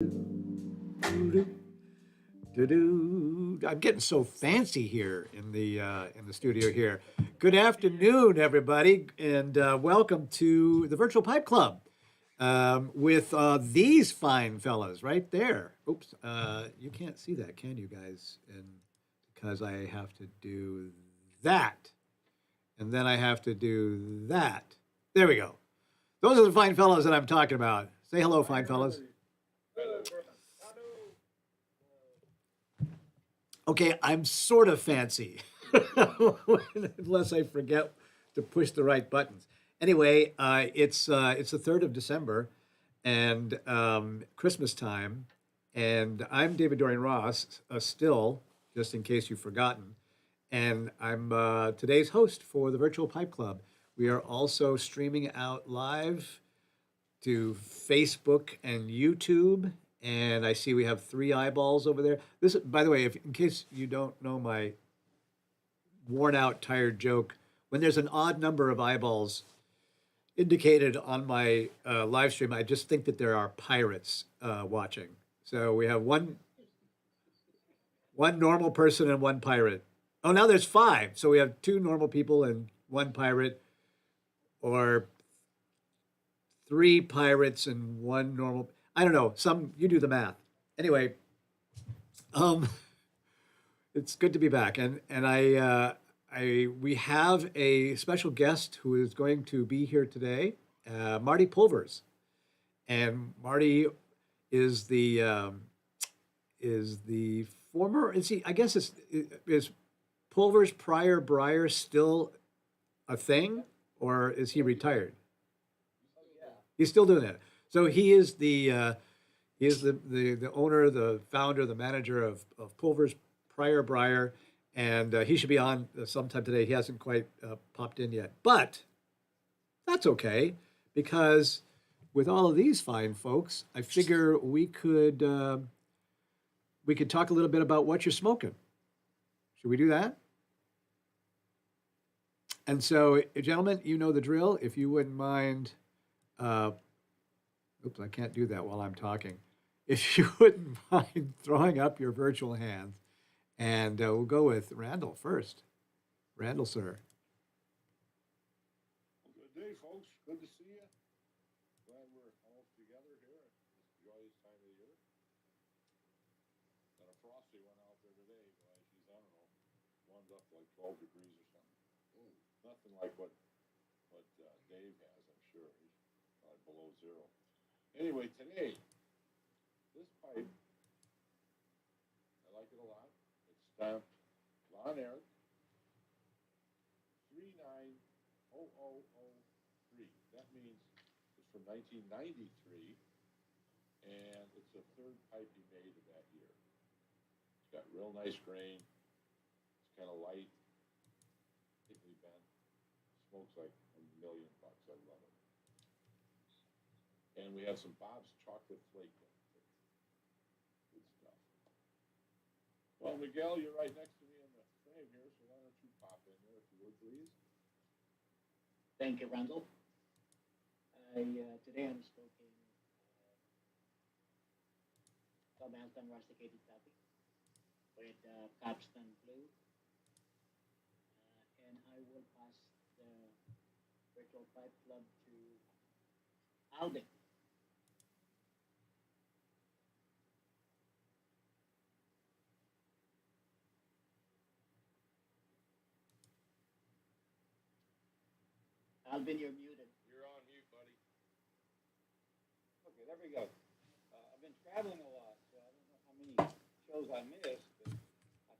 I'm getting so fancy here in the studio here. Good afternoon, everybody, and welcome to the Virtual Pipe Club with these fine fellas right there. Oops, you can't see that, can you guys? And because I have to do that, and then I have to do that. There we go. Those are the fine fellows that I'm talking about. Say hello, fine fellows. Okay, I'm sort of fancy, unless I forget to push the right buttons. Anyway, it's the 3rd of December, and Christmas time, and I'm David Dorian Ross, still, just in case you've forgotten, and I'm today's host for the Virtual Pipe Club. We are also streaming out live to Facebook and YouTube. And I see we have 3 eyeballs over there. This, by the way, if in case you don't know my worn out, tired joke, when there's an odd number of eyeballs indicated on my live stream, I just think that there are pirates watching. So we have one normal person and 1 pirate. Oh, now there's 5. So we have 2 normal people and 1 pirate, or 3 pirates and 1 normal. I don't know. You do the math. Anyway, um, it's good to be back, and we have a special guest who is going to be here today, Marty Pulvers, and Marty is the former. Is he? I guess is Pulvers prior Briar still a thing, or is he retired? He's still doing that. So he is the owner, the founder, the manager of Pulver's Prior Briar, and he should be on sometime today. He hasn't quite popped in yet, but that's okay, because with all of these fine folks, I figure we could talk a little bit about what you're smoking. Should we do that? And so, gentlemen, you know the drill. If you wouldn't mind. Oops, I can't do that while I'm talking. If you wouldn't mind throwing up your virtual hands, and we'll go with Randall first. Randall, sir. Good day, folks. Good to see you. Glad we're all together here at this joyous time of the year. Got a frosty one out there today, but she's, I don't know, one's up to like 12 degrees or something. Nothing like what Dave has, I'm sure. He's probably below 0. Anyway, today, this pipe, I like it a lot. It's stamped Von Erich 390003. That means it's from 1993, and it's the 3rd pipe he made of that year. It's got real nice grain. It's kind of light, thickly bent. Smokes like $1,000,000. I love it. And we have some Bob's chocolate flake in it. Good stuff. Well, Miguel, you're right next to me in the frame here, so why don't you pop in there if you would, please? Thank you, Randall. Today I'm smoking Tom Anton rusticated coffee with Capstan Blue, and I will pass the Virtual Pipe Club to Alvin. Alvin, you're muted. You're on mute, buddy. Okay, there we go. I've been traveling a lot, so I don't know how many shows I missed, but I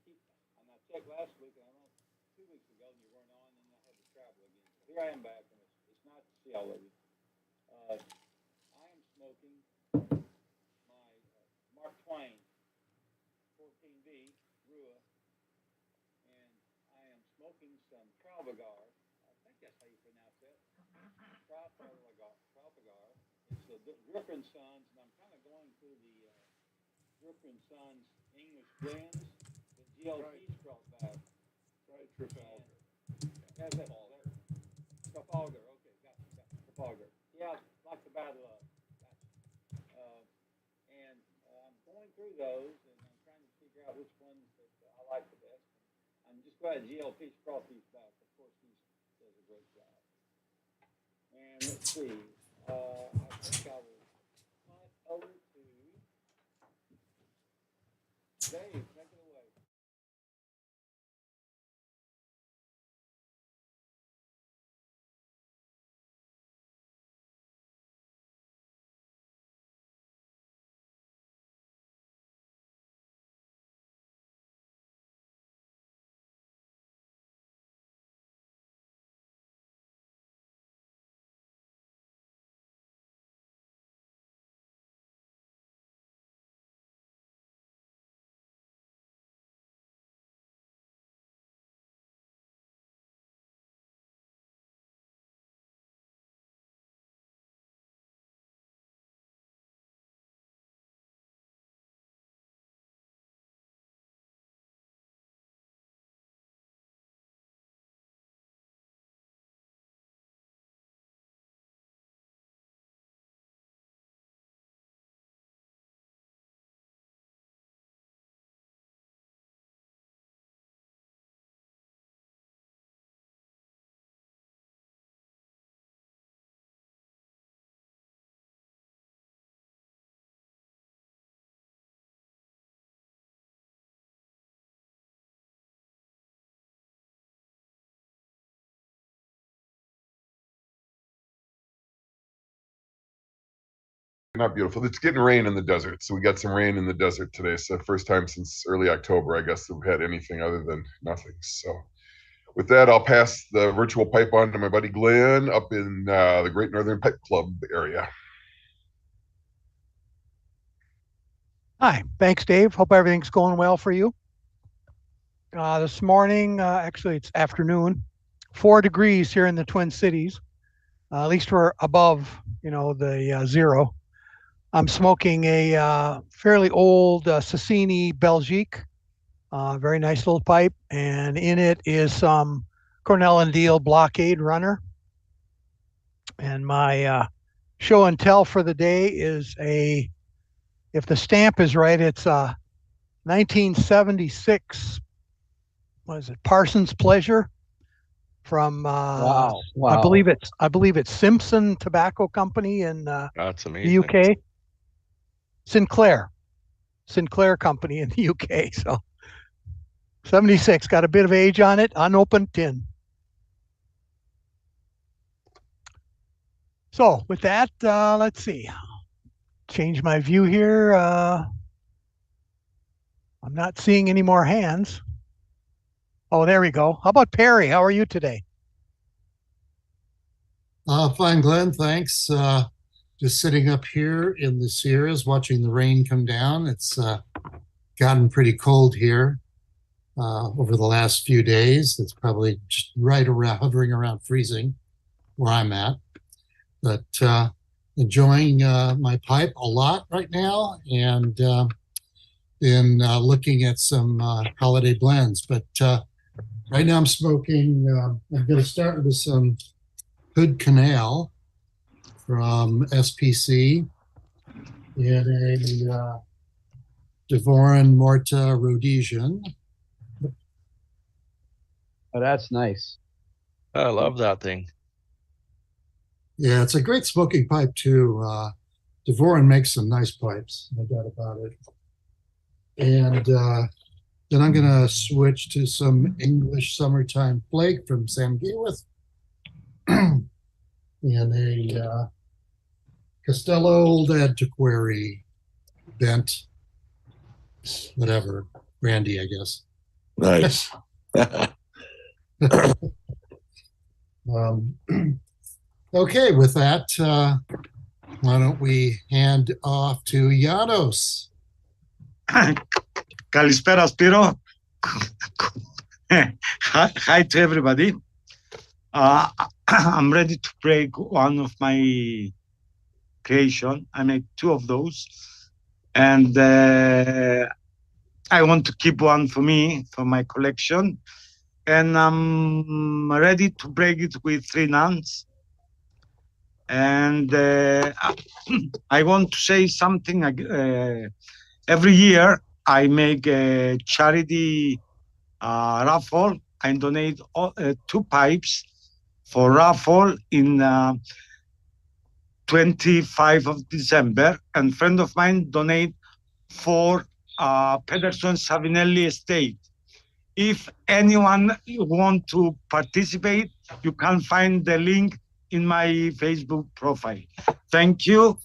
checked last week, and I know 2 weeks ago, and you weren't on, and I had to travel again. So here I am back, and it's nice to see all of you. I am smoking my Mark Twain 14V Rua, and I am smoking some Trafalgar. I think that's how you pronounce that. Trafalgar. It's the Griffin Sons, and I'm kind of going through the Griffin Sons English blends that GLP's brought back. Try Trafalgar. How's that? Trafalgar. Okay, got Trafalgar. Yeah, like the Battle of. And through those, and I'm trying to figure out which ones that I like the best. I'm just glad GLP's brought these back. Of course, he does a great job. And let's see. I think I will punt over to Dave. Take it away. Not beautiful. It's getting rain in the desert. So we got some rain in the desert today. So first time since early October, I guess, that we've had anything other than nothing. So with that, I'll pass the virtual pipe on to my buddy Glenn up in the Great Northern Pipe Club area. Hi, thanks, Dave. Hope everything's going well for you. This morning, actually, it's afternoon, 4 degrees here in the Twin Cities. At least we're above, the zero. I'm smoking a fairly old Sassini Belgique, very nice little pipe, and in it is some Cornell and Deal Blockade Runner. And my show and tell for the day is if the stamp is right, it's 1976. What is it? Parsons Pleasure from Wow. I believe it's Simpson Tobacco Company in That's the amazing. UK. Sinclair Company in the UK. So 76, got a bit of age on it, unopened tin. So with that, let's see. Change my view here. I'm not seeing any more hands. Oh, there we go. How about Perry? How are you today? Fine, Glenn. Thanks. Just sitting up here in the Sierras watching the rain come down. It's gotten pretty cold here over the last few days. It's probably just right around, hovering around freezing where I'm at. But enjoying my pipe a lot right now, and been looking at some holiday blends. But right now I'm smoking, I'm going to start with some Hood Canal from SPC in a Devoren Morta Rhodesian. Oh, that's nice. I love that thing. Yeah, it's a great smoking pipe too. Devoren makes some nice pipes, no doubt about it. And then I'm going to switch to some English Summertime Flake from Sam Gawith in a Castello Old Antiquary bent, whatever, brandy, I guess. Nice. Okay, with that, why don't we hand off to Janos? Kalispera, Spiro. Hi to everybody. I'm ready to break one of my creation. I made 2 of those, and I want to keep one for me, for my collection. And I'm ready to break it with 3 nuns. And I want to say something every year I make a charity raffle. I donate 2 pipes for raffle in 25 of December, and friend of mine donate for Pedersen Savinelli Estate. If anyone want to participate, you can find the link in my Facebook profile. Thank you.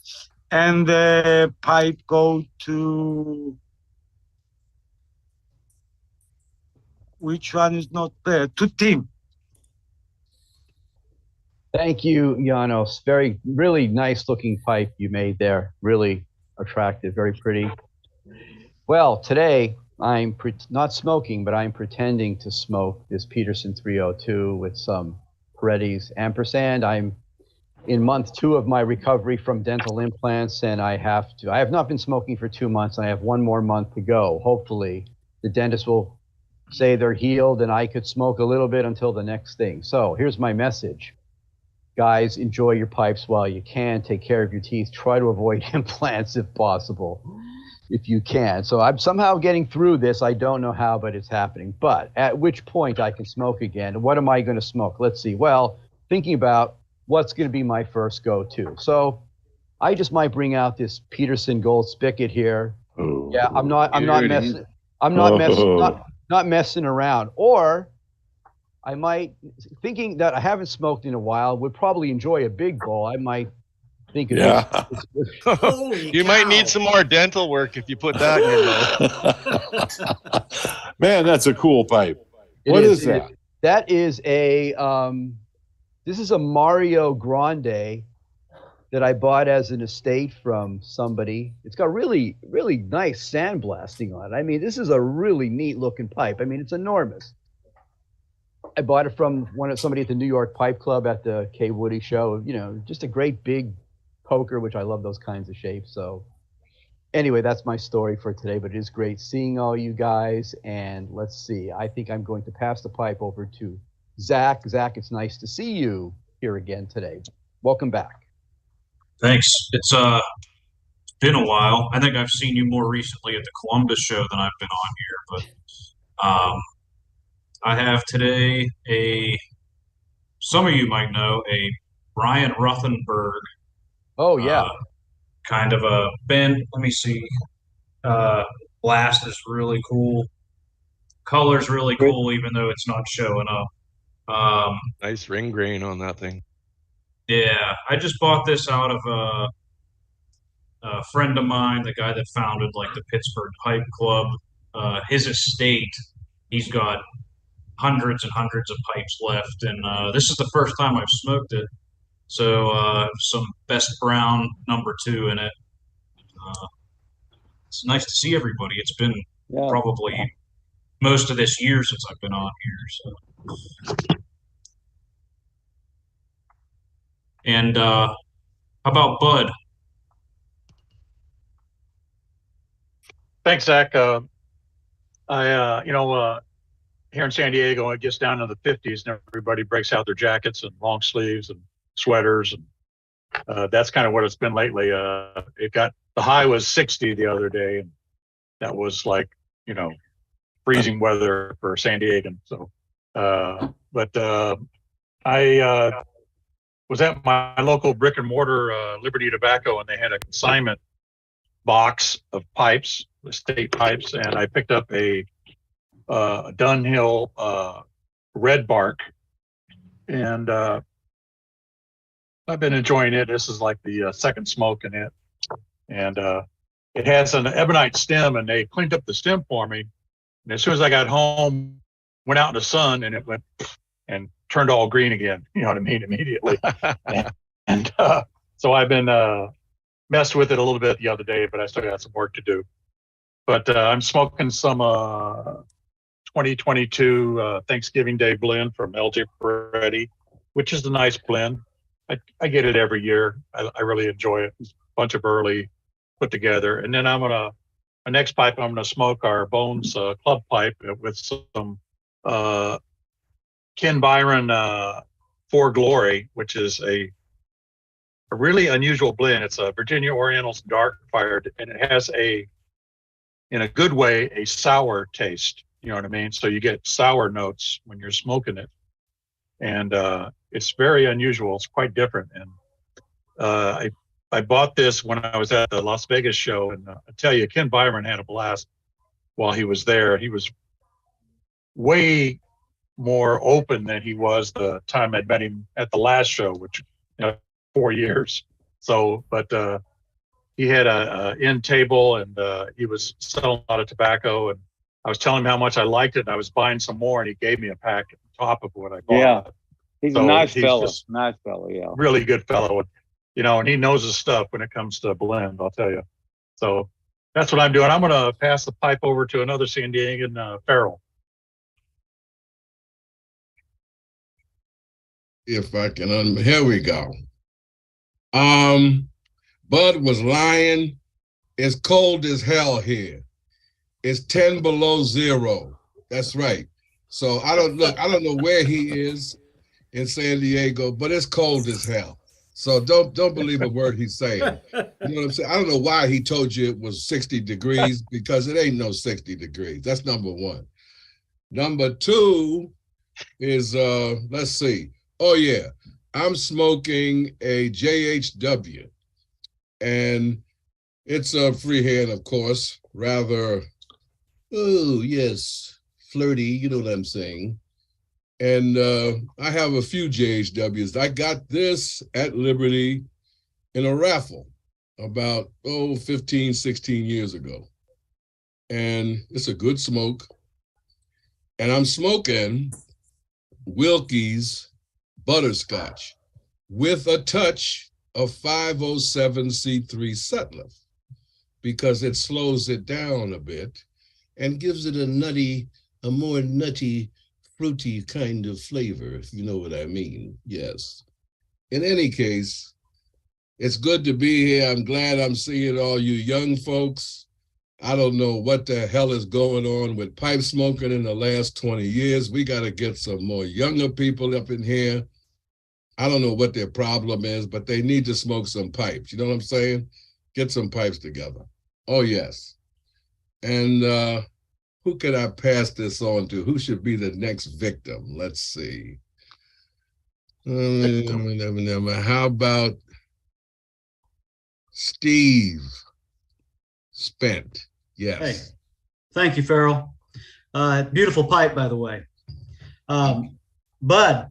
And the pipe go to, which one is not there? To Tim. Thank you, Janos. Really nice looking pipe you made there. Really attractive, very pretty. Well, today I'm not smoking, but I'm pretending to smoke this Peterson 302 with some Paredes ampersand. I'm in month 2 of my recovery from dental implants, and I have not been smoking for 2 months, and I have 1 more month to go. Hopefully the dentist will say they're healed and I could smoke a little bit until the next thing. So here's my message. Guys, enjoy your pipes while you can. Take care of your teeth. Try to avoid implants if possible, if you can. So I'm somehow getting through this. I don't know how, but it's happening. But at which point I can smoke again. What am I going to smoke? Let's see. Well, thinking about what's going to be my first go-to. So I just might bring out this Peterson Gold Spigot here. Yeah, I'm not messing around. Or I might, thinking that I haven't smoked in a while, would probably enjoy a big bowl. I might think of this. Holy You cow. might need some more dental work if you put that in your mouth. Man, that's a cool pipe. What is that? That is a, this is a Mario Grande that I bought as an estate from somebody. It's got really, really nice sandblasting on it. I mean, this is a really neat looking pipe. I mean, it's enormous. I bought it from somebody at the New York Pipe Club at the K Woody show. You know, just a great big poker, which I love those kinds of shapes. So anyway, that's my story for today, but it is great seeing all you guys. And let's see, I think I'm going to pass the pipe over to Zach. Zach, it's nice to see you here again today. Welcome back. Thanks. It's been a while. I think I've seen you more recently at the Columbus show than I've been on here, but I have today some of you might know, a Brian Ruthenberg. Oh, yeah. Kind of a bend. Let me see. Blast is really cool. Color's really cool, even though it's not showing up. Nice ring grain on that thing. Yeah, I just bought this out of a friend of mine, the guy that founded like the Pittsburgh Pipe Club. His estate, he's got hundreds and hundreds of pipes left, and this is the first time I've smoked it. So some Best Brown #2 in it. It's nice to see everybody. It's been probably most of this year since I've been on here. So. And how about Bud? Thanks, Zach. Here in San Diego, it gets down to the 50s and everybody breaks out their jackets and long sleeves and sweaters. And that's kind of what it's been lately. The high was 60 the other day, and that was like, freezing weather for San Diegan. So, I was at my local brick and mortar Liberty Tobacco, and they had a consignment box of pipes, estate pipes, and I picked up a Dunhill red bark, and I've been enjoying it. This is like the second smoke in it, and it has an ebonite stem, and they cleaned up the stem for me. And as soon as I got home, went out in the sun, and it went and turned all green again. You know what I mean? Immediately. and so I've been messed with it a little bit the other day, but I still got some work to do. But I'm smoking some 2022 Thanksgiving Day blend from LJ Peretti, which is a nice blend. I get it every year. I really enjoy it. It's a bunch of early put together. And then my next pipe, I'm gonna smoke our Bones Club pipe with some Ken Byron For Glory, which is a really unusual blend. It's a Virginia Oriental's dark fired, and it has a in a good way, a sour taste. You know what I mean? So you get sour notes when you're smoking it. And it's very unusual. It's quite different. And I bought this when I was at the Las Vegas show. And I tell you, Ken Byron had a blast while he was there. He was way more open than he was the time I'd met him at the last show, which 4 years. So, but he had a end table, and he was selling a lot of tobacco, and I was telling him how much I liked it, and I was buying some more, and he gave me a pack on top of what I bought. Yeah, he's a nice fellow. Just Nice fellow, yeah. really good fellow, and he knows his stuff when it comes to blend, I'll tell you. So that's what I'm doing. I'm going to pass the pipe over to another San Diegan, Farrell. If I can, here we go. Bud was lying. It's cold as hell here. It's 10 below zero. That's right. So I don't know where he is in San Diego, but it's cold as hell. So don't believe a word he's saying. You know what I'm saying? I don't know why he told you it was 60 degrees, because it ain't no 60 degrees. That's number one. Number two is, let's see. Oh yeah, I'm smoking a JHW, and it's a freehand, of course, rather, oh yes, flirty, you know what I'm saying. And I have a few JHWs. I got this at Liberty in a raffle about, 15, 16 years ago. And it's a good smoke. And I'm smoking Wilkie's Butterscotch with a touch of 507c3 Sutliff, because it slows it down a bit and gives it a more nutty, fruity kind of flavor, if you know what I mean. Yes. In any case, it's good to be here. I'm glad I'm seeing all you young folks. I don't know what the hell is going on with pipe smoking in the last 20 years. We got to get some more younger people up in here. I don't know what their problem is, but they need to smoke some pipes. You know what I'm saying? Get some pipes together. Oh, yes. And who can I pass this on to? Who should be the next victim? Let's see. How about Steve Spent? Yes. Hey, thank you, Farrell. Beautiful pipe, by the way. Bud,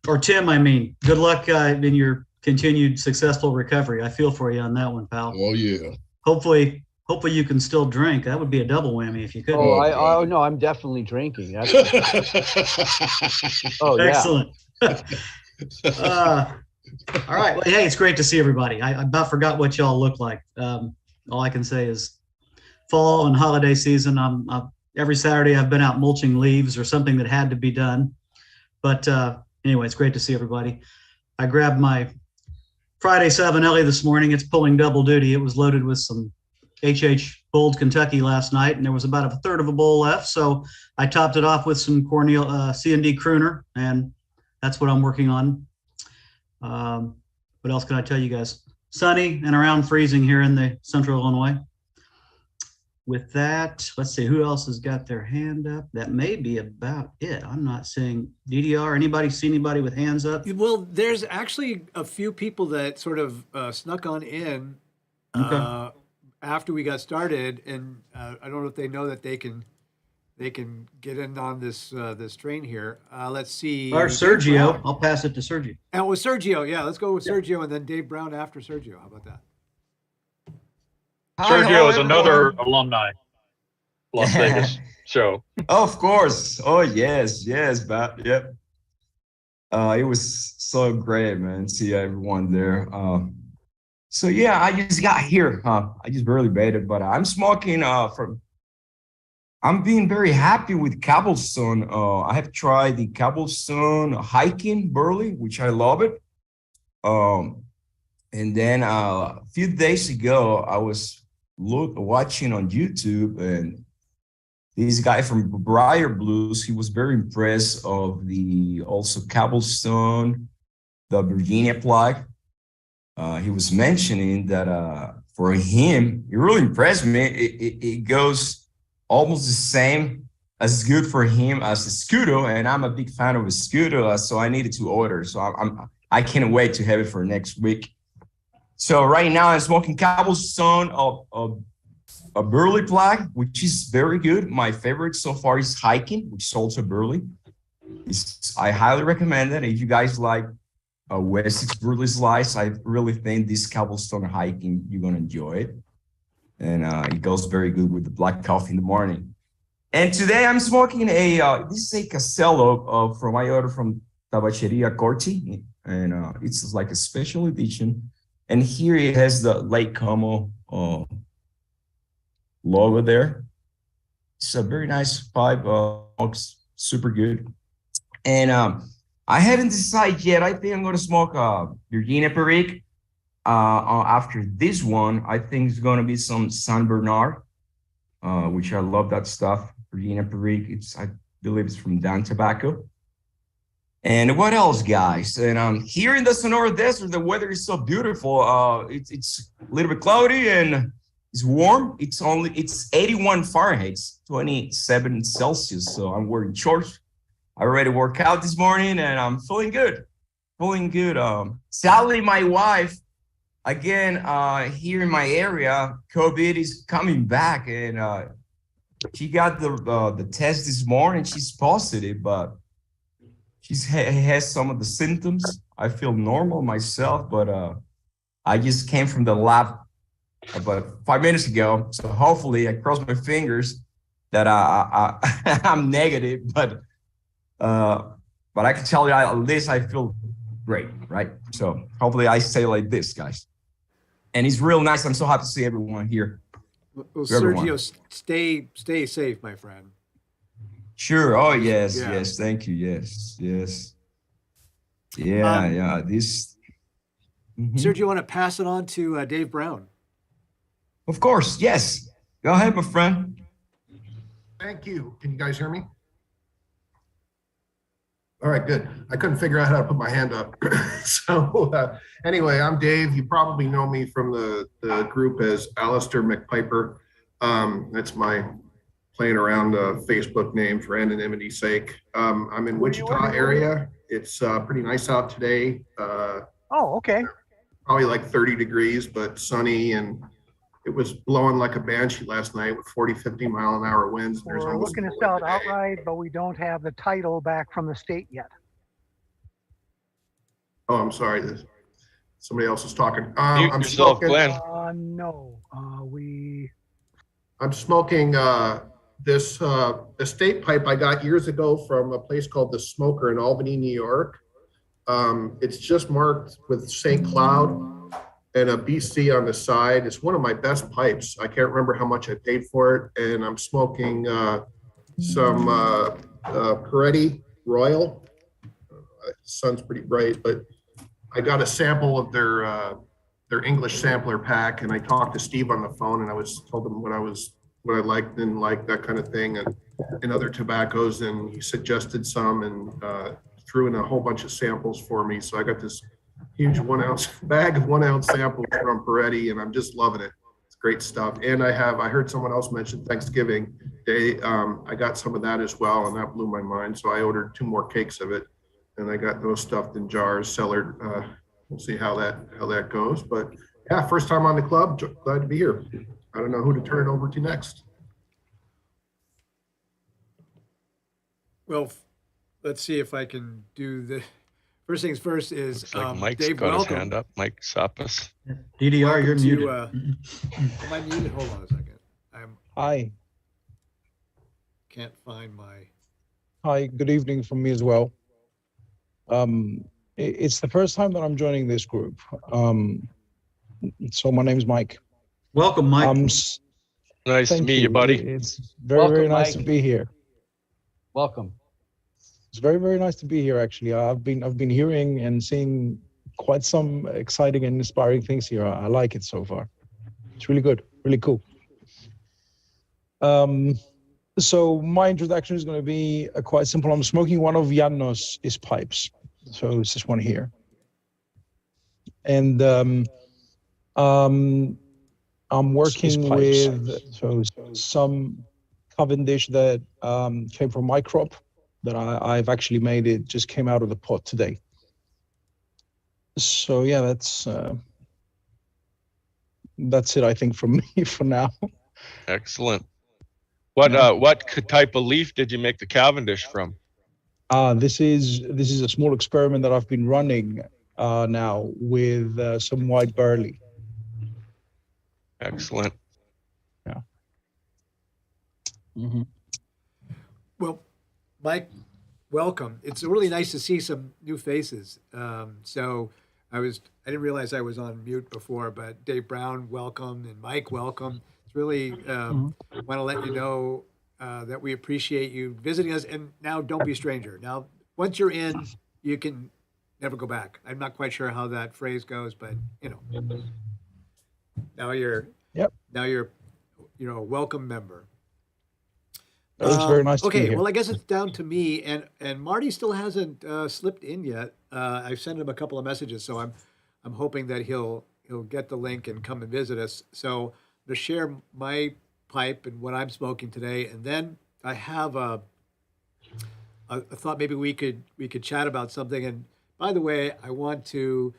or Tim, I mean, good luck in your continued successful recovery. I feel for you on that one, pal. Oh, yeah. Hopefully you can still drink. That would be a double whammy if you could. Oh, no, I'm definitely drinking. That's oh, excellent. All right. Well, hey, it's great to see everybody. I about forgot what y'all look like. All I can say is fall and holiday season. Every Saturday I've been out mulching leaves or something that had to be done. But anyway, it's great to see everybody. I grabbed my Friday Savinelli this morning. It's pulling double duty. It was loaded with some HH Bold Kentucky last night, and there was about a third of a bowl left. So I topped it off with some Cornel C&D Crooner, and that's what I'm working on. What else can I tell you guys? Sunny and around freezing here in the central Illinois. With that, let's see who else has got their hand up. That may be about it. I'm not seeing DDR. Anybody see anybody with hands up? Well, there's actually a few people that sort of snuck on in after we got started, and I don't know if they know that they can get in on this this train here. Let's see. Or Sergio. I'll pass it to Sergio. And with Sergio, yeah, let's go with Sergio, and then Dave Brown after Sergio. How about that? Sergio is another alumni, Las Vegas show. Of course. Oh, yes, but yep. It was so great, man. See everyone there. So yeah, I just got here. I just barely made it, but I'm smoking I'm being very happy with Cobblestone. I have tried the Cobblestone hiking Burley, which I love it. And then a few days ago, I was watching on YouTube, and this guy from Briar Blues, he was very impressed of the also Cobblestone, the Virginia plug. He was mentioning that for him, it really impressed me. It goes almost the same as good for him as a Scudo, and I'm a big fan of a Scudo, so I needed to order. So I can't wait to have it for next week. So right now I'm smoking Cobblestone of a Burley Black, which is very good. My favorite so far is Hiking, which is also Burley. I highly recommend it. If you guys like a Wessex Burley Slice, I really think this Cobblestone Hiking, you're gonna enjoy it. And it goes very good with the black coffee in the morning. And today I'm smoking this is a Casello from my order from Tabacheria Corti. And it's like a special edition. And here it has the Lake Como logo there. It's a very nice pipe, looks super good. And I haven't decided yet. I think I'm gonna smoke Virginia Perique. After this one, I think it's gonna be some San Bernard, which I love that stuff. Virginia Perique, I believe it's from Dan Tobacco. And what else, guys? And here in the Sonora Desert, the weather is so beautiful. It's a little bit cloudy and it's warm. It's 81 Fahrenheit, 27 Celsius. So I'm wearing shorts. I already worked out this morning and I'm feeling good. Sadly, my wife, again, here in my area, COVID is coming back, and she got the test this morning. She's positive, but she has some of the symptoms. I feel normal myself, but I just came from the lab about 5 minutes ago. So hopefully, I cross my fingers that I'm negative, but I can tell you at least I feel great, right? So hopefully I stay like this, guys. And it's real nice. I'm so happy to see everyone here. Well, Sergio, stay safe, my friend. Sure. Oh, yes, yes. Thank you. Yes. Yeah. This. Sergio, you want to pass it on to Dave Brown? Of course. Yes. Go ahead, my friend. Thank you. Can you guys hear me? All right, good. I couldn't figure out how to put my hand up. So anyway, I'm Dave. You probably know me from the group as Alistair McPiper. That's my playing around Facebook name for anonymity's sake. I'm in Wichita area. It's pretty nice out today. Oh, okay. Probably like 30 degrees, but sunny, and it was blowing like a banshee last night with 40, 50 mile an hour winds. We're looking to sell it outright, but we don't have the title back from the state yet. Oh, I'm sorry. Somebody else is talking. I'm smoking. No, I'm smoking this estate pipe I got years ago from a place called The Smoker in Albany, New York. It's just marked with St. Cloud and a BC on the side. It's one of my best pipes. I can't remember how much I paid for it. And I'm smoking some Peretti Royal. The sun's pretty bright, but I got a sample of their English sampler pack, and I talked to Steve on the phone, and I told him what I liked, didn't like, that kind of thing, and other tobaccos, and he suggested some and threw in a whole bunch of samples for me. So I got this huge 1 ounce bag of 1 ounce samples from Peretti, and I'm just loving it. It's great stuff. And I heard someone else mention Thanksgiving Day. I got some of that as well, and that blew my mind. So I ordered 2 more cakes of it, and I got those stuffed in jars, cellared. We'll see how that goes. But yeah, first time on the club. Glad to be here. I don't know who to turn it over to next. Well, let's see if I can do the first things first. Is Looks like Mike's Dave, got welcome. his hand up. Mike Sapas. DDR, you're Welcome muted. am I muted? Hold on a second. Hi. Can't find my. Hi, good evening from me as well. It's the first time that I'm joining this group. So my name's Mike. Welcome, Mike. Nice to meet you, buddy. It's very, Welcome, very nice Mike. to be here. Welcome. It's very, very nice to be here, actually. I've been hearing and seeing quite some exciting and inspiring things here. I like it so far. It's really good, really cool. So my introduction is going to be quite simple. I'm smoking one of Janos' pipes. So it's this one here. And I'm working pipes. with some Cavendish that came from my crop that I've actually made. It just came out of the pot today. So yeah, that's it, I think, from me for now. Excellent. What type of leaf did you make the Cavendish from? This is a small experiment that I've been running now with some white barley. Excellent. Yeah. Well, Mike, welcome. It's really nice to see some new faces. So I didn't realize I was on mute before, but Dave Brown, welcome, and Mike, welcome. It's really want to let you know that we appreciate you visiting us. And now, don't be a stranger. Now, once you're in, you can never go back. I'm not quite sure how that phrase goes, but now you're a welcome member. It's very nice to be Okay, here. well, I guess it's down to me, and Marty still hasn't slipped in yet. I've sent him a couple of messages, so I'm hoping that he'll get the link and come and visit us. So I'm going to share my pipe and what I'm smoking today, and then I have a thought maybe we could chat about something. And by the way, I want to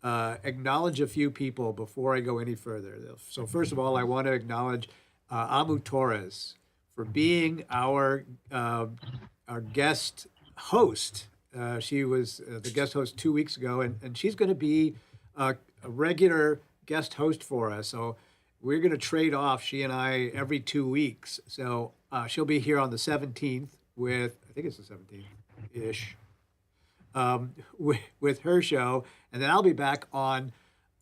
acknowledge a few people before I go any further. So first of all, I want to acknowledge Amu Torres for being our guest host. She was the guest host 2 weeks ago, and she's going to be a regular guest host for us. So we're going to trade off, she and I, every 2 weeks. So she'll be here on the 17th with, I think it's the 17th-ish, with her show. And then I'll be back on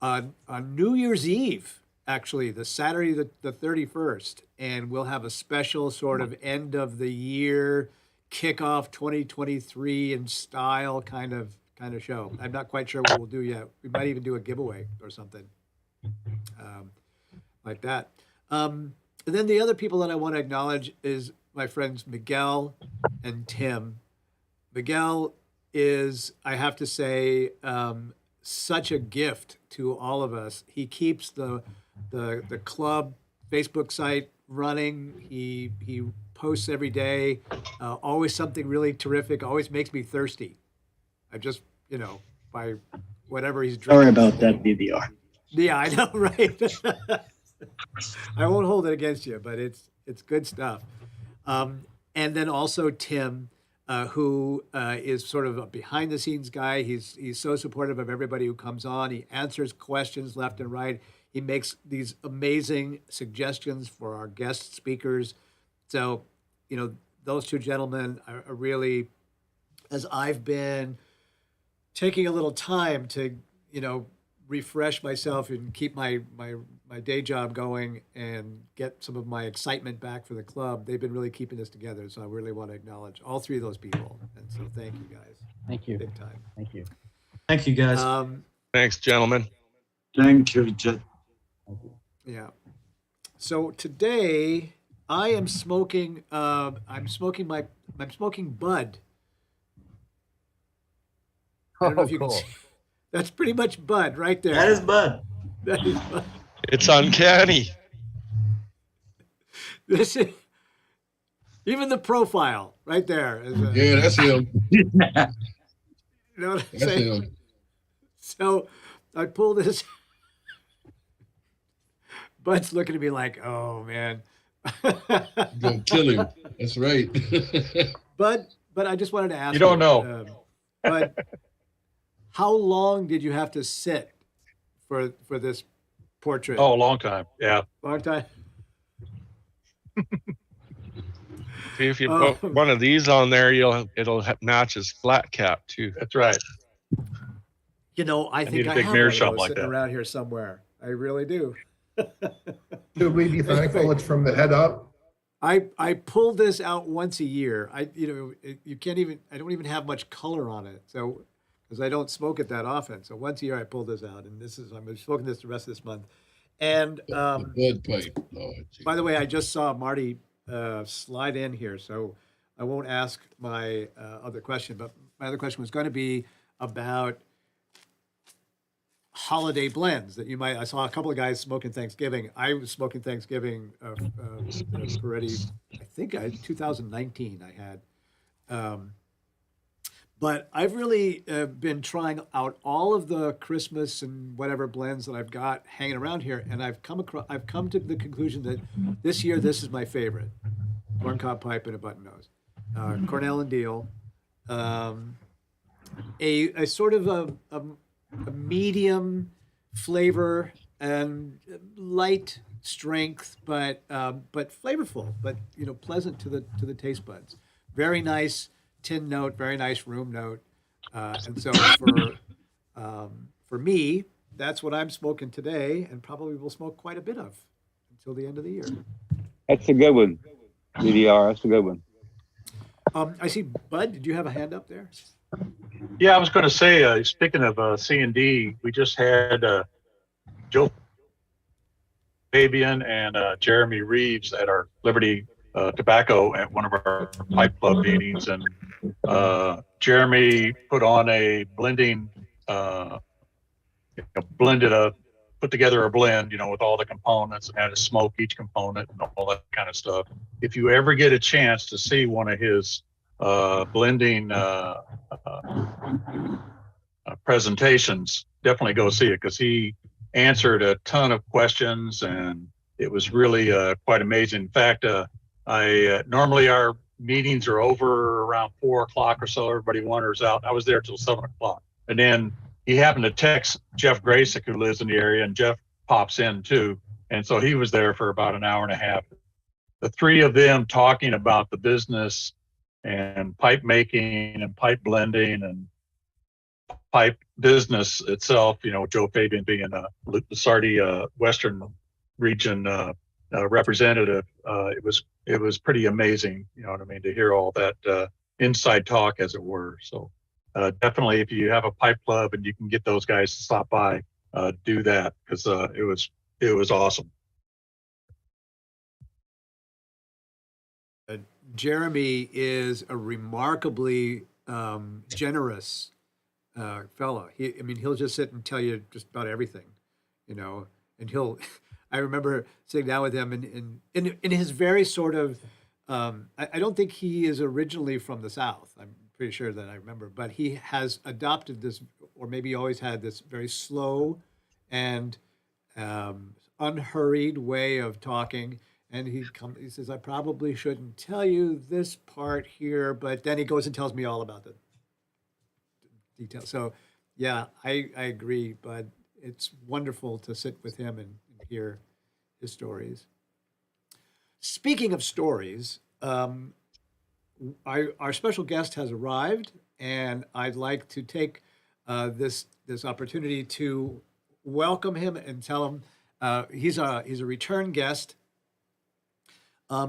New Year's Eve, actually, the Saturday the 31st. And we'll have a special sort of end of the year kickoff 2023 in style kind of show. I'm not quite sure what we'll do yet. We might even do a giveaway or something like that. And then the other people that I want to acknowledge is my friends Miguel and Tim. Miguel is, I have to say, such a gift to all of us. He keeps the club Facebook site running. He posts every day. Always something really terrific. Always makes me thirsty. I just, by whatever he's drinking. Sorry about that, BBR. Yeah, I know, right? I won't hold it against you, but it's good stuff. And then also Tim, who is sort of a behind the scenes guy. He's so supportive of everybody who comes on. He answers questions left and right. He makes these amazing suggestions for our guest speakers. So, those two gentlemen are really, as I've been taking a little time to, refresh myself and keep my day job going and get some of my excitement back for the club, they've been really keeping this together. So I really want to acknowledge all three of those people. And so thank you guys. Thank you. Big time. Thank you. Thank you, guys. Thanks, gentlemen. Thank you, Jed. Yeah. So today I am smoking. I'm smoking bud. I don't know if you can see. That's pretty much bud right there. That is bud. That is bud. It's uncanny. This is even the profile right there. Yeah, that's him. You know what I'm That's saying? him. So I pull this. Bud's looking at me like, "Oh man." Gonna kill him. That's right. But I just wanted to ask You don't know. But how long did you have to sit for this portrait? Oh, a long time. Yeah. Long time. See, if you put one of these on there, it'll match his flat cap too. That's right. I think need a I big have mirror one of shop those like sitting that. around here somewhere. I really do. Should we be thankful it's from the head up? I pull this out once a year. You can't even. I don't even have much color on it, so because I don't smoke it that often. So once a year I pull this out, and I'm smoking this the rest of this month. And Bud pipe. Lord, by the way, I just saw Marty slide in here, so I won't ask my other question. But my other question was going to be about holiday blends that you might. I saw a couple of guys smoking Thanksgiving. I was smoking Thanksgiving already. I think 2019 I had. But I've really been trying out all of the Christmas and whatever blends that I've got hanging around here, and I've come to the conclusion that this year this is my favorite: corncob pipe and a button nose, Cornell and Deal, a sort of a medium flavor and light strength, but flavorful, but pleasant to the taste buds. Very nice tin note, very nice room note, and so for me, that's what I'm smoking today, and probably will smoke quite a bit of until the end of the year. That's a good one, DDR. That's a good one. I see, Bud. Did you have a hand up there? Yeah, I was going to say, speaking of C&D, we just had Joe Fabian and Jeremy Reeves at our Liberty Tobacco at one of our pipe club meetings, and Jeremy put on a blending, put together a blend, with all the components, and had to smoke each component and all that kind of stuff. If you ever get a chance to see one of his blending presentations, definitely go see it, because he answered a ton of questions and it was really quite amazing. In fact, I normally our meetings are over around 4 o'clock or so. Everybody wanders out. I was there till 7 o'clock, and then he happened to text Jeff Graysick, who lives in the area, and Jeff pops in too, and so he was there for about an hour and a half. The three of them talking about the business and pipe making and pipe blending and pipe business itself, Joe Fabian being a Lusardi Western region representative. It was pretty amazing, to hear all that inside talk, as it were. So definitely, if you have a pipe club and you can get those guys to stop by, do that, because it was awesome. Jeremy is a remarkably generous fellow. He'll just sit and tell you just about everything, and he'll. I remember sitting down with him in his very sort of. I don't think he is originally from the South. I'm pretty sure that I remember, but he has adopted this, or maybe always had this very slow and unhurried way of talking. And he says, I probably shouldn't tell you this part here, but then he goes and tells me all about the details. So, yeah, I agree, but it's wonderful to sit with him and hear his stories. Speaking of stories, our special guest has arrived, and I'd like to take this opportunity to welcome him and tell him he's a return guest.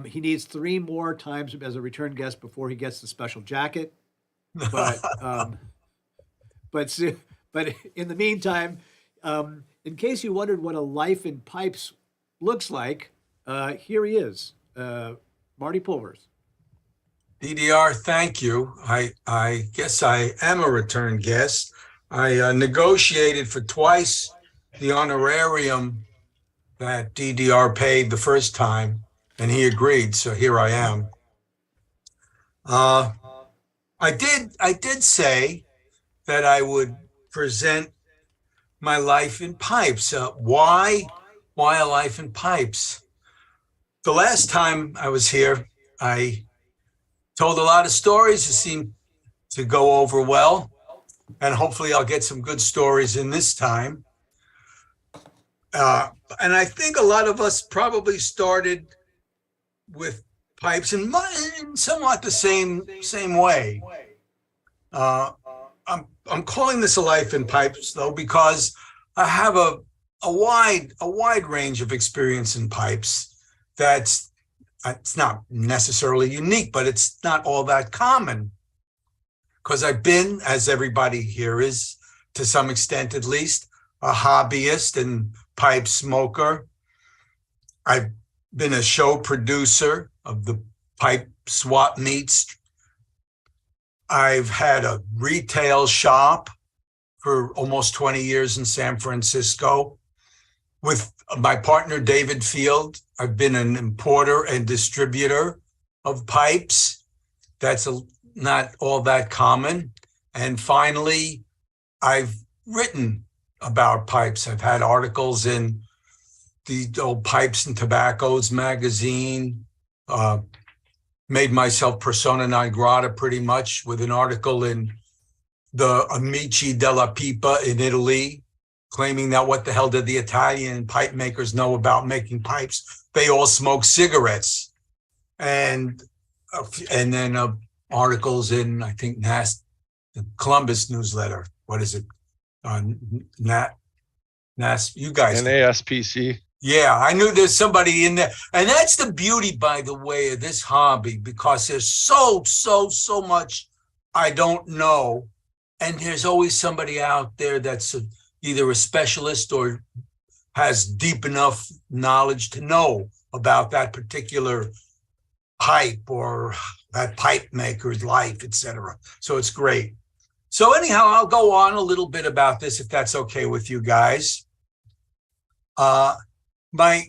He needs 3 more times as a return guest before he gets the special jacket. But but in the meantime, in case you wondered what a life in pipes looks like, here he is, Marty Pulvers. DDR, thank you. I guess I am a return guest. I negotiated for twice the honorarium that DDR paid the first time, and he agreed, so here I am. I did say that I would present my life in pipes. Why a life in pipes? The last time I was here, I told a lot of stories that seemed to go over well, and hopefully I'll get some good stories in this time. And I think a lot of us probably started with pipes in somewhat the same way. I'm calling this a life in pipes, though, because I have a wide range of experience in pipes. It's not necessarily unique, but it's not all that common. Because I've been, as everybody here is, to some extent at least, a hobbyist and pipe smoker. I've been a show producer of the pipe swap meets. I've had a retail shop for almost 20 years in San Francisco. With my partner, David Field, I've been an importer and distributor of pipes. That's not all that common. And finally, I've written about pipes. I've had articles in the old Pipes and Tobaccos magazine, made myself persona non grata pretty much with an article in the Amici della Pipa in Italy, claiming that what the hell did the Italian pipe makers know about making pipes? They all smoke cigarettes. And then articles in, I think, the Columbus newsletter. What is it? You guys. NASPC. Yeah, I knew there's somebody in there. And that's the beauty, by the way, of this hobby, because there's so much I don't know. And there's always somebody out there that's either a specialist or has deep enough knowledge to know about that particular pipe or that pipe maker's life, etc. So it's great. So anyhow, I'll go on a little bit about this if that's okay with you guys. My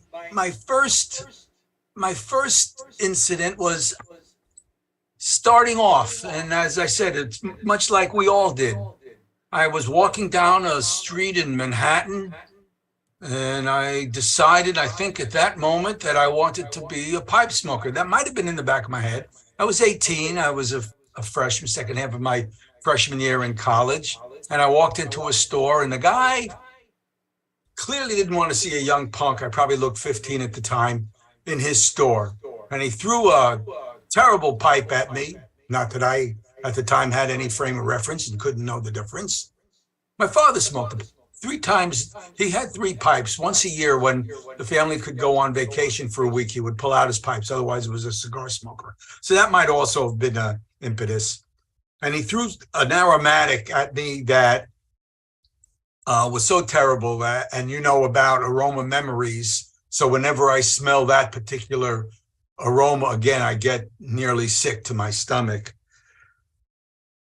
first incident was starting off, and as I said, it's much like we all did. I was walking down a street in Manhattan, and I decided, I think at that moment, that I wanted to be a pipe smoker. That might have been in the back of my head. I was 18. I was a freshman, second half of my freshman year in college, and I walked into a store, and the guy clearly didn't want to see a young punk. I probably looked 15 at the time in his store. And he threw a terrible pipe at me. Not that I, at the time, had any frame of reference and couldn't know the difference. My father smoked them 3 times. He had 3 pipes. Once a year when the family could go on vacation for a week, he would pull out his pipes. Otherwise, it was a cigar smoker. So that might also have been an impetus. And he threw an aromatic at me that was so terrible that, and you know about aroma memories. So whenever I smell that particular aroma again, I get nearly sick to my stomach.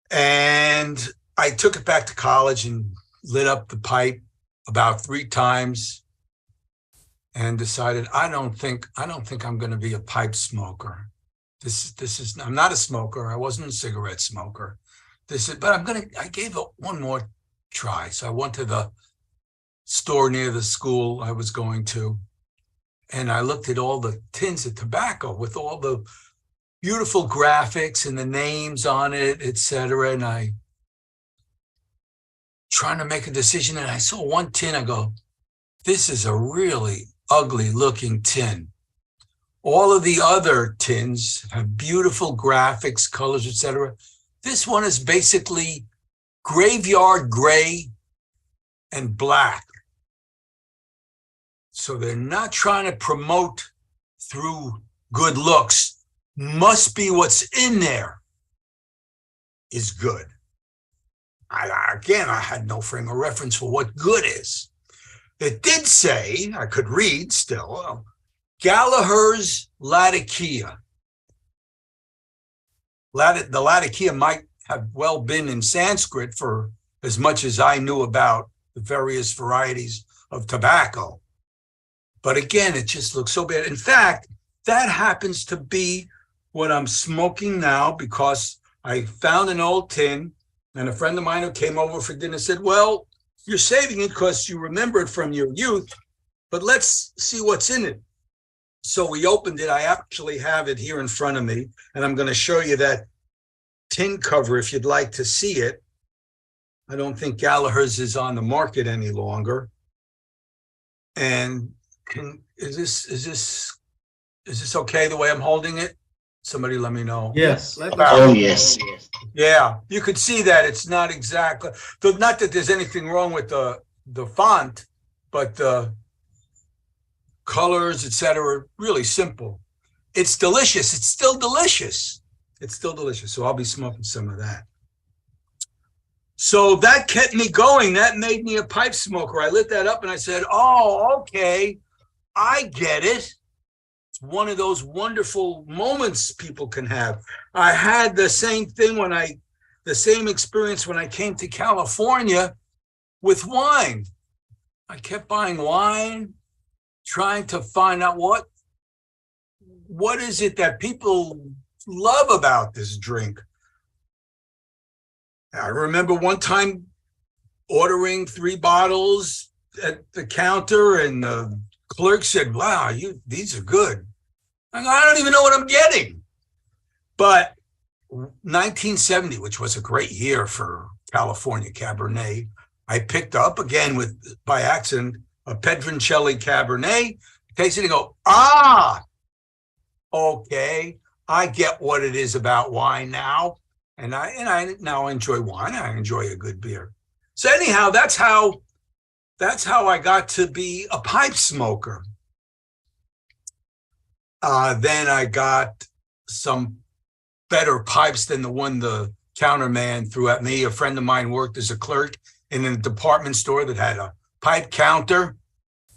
And I took it back to college and lit up the pipe about 3 times and decided, I don't think I'm going to be a pipe smoker. I'm not a smoker. I wasn't a cigarette smoker. But I gave it one more try. So I went to the store near the school I was going to, and I looked at all the tins of tobacco with all the beautiful graphics and the names on it, etc. And I trying to make a decision, and I saw one tin. I go, this is a really ugly looking tin. All of the other tins have beautiful graphics, colors, etc. This one is basically graveyard gray and black. So they're not trying to promote through good looks. Must be what's in there is good. I had no frame of reference for what good is. It did say, I could read still, Gallagher's Latakia. The Latakia might have well been in Sanskrit for as much as I knew about the various varieties of tobacco. But again, it just looks so bad. In fact, that happens to be what I'm smoking now, because I found an old tin, and a friend of mine who came over for dinner said, well, you're saving it because you remember it from your youth, but let's see what's in it. So we opened it. I actually have it here in front of me, and I'm going to show you that tin cover if you'd like to see it. I don't think Gallagher's is on the market any longer. And is this okay the way I'm holding it? Somebody let me know. Yes. Oh, yes. Yeah, you could see that it's not exactly, not that there's anything wrong with the font, but the colors, etc., really simple. It's delicious. It's still delicious. It's still delicious. So I'll be smoking some of that. So that kept me going. That made me a pipe smoker. I lit that up and I said, oh, okay, I get it. It's one of those wonderful moments people can have. I had the same thing the same experience when I came to California with wine. I kept buying wine, trying to find out what is it that people love about this drink. I remember one time ordering 3 bottles at the counter, and the clerk said, "Wow, these are good." I don't even know what I'm getting. But 1970, which was a great year for California Cabernet, I picked up again by accident a Pedroncelli Cabernet. Tasted it and go, okay, I get what it is about wine now, and I now enjoy wine. I enjoy a good beer. So anyhow, that's how I got to be a pipe smoker. Then I got some better pipes than the one the counterman threw at me. A friend of mine worked as a clerk in a department store that had a pipe counter,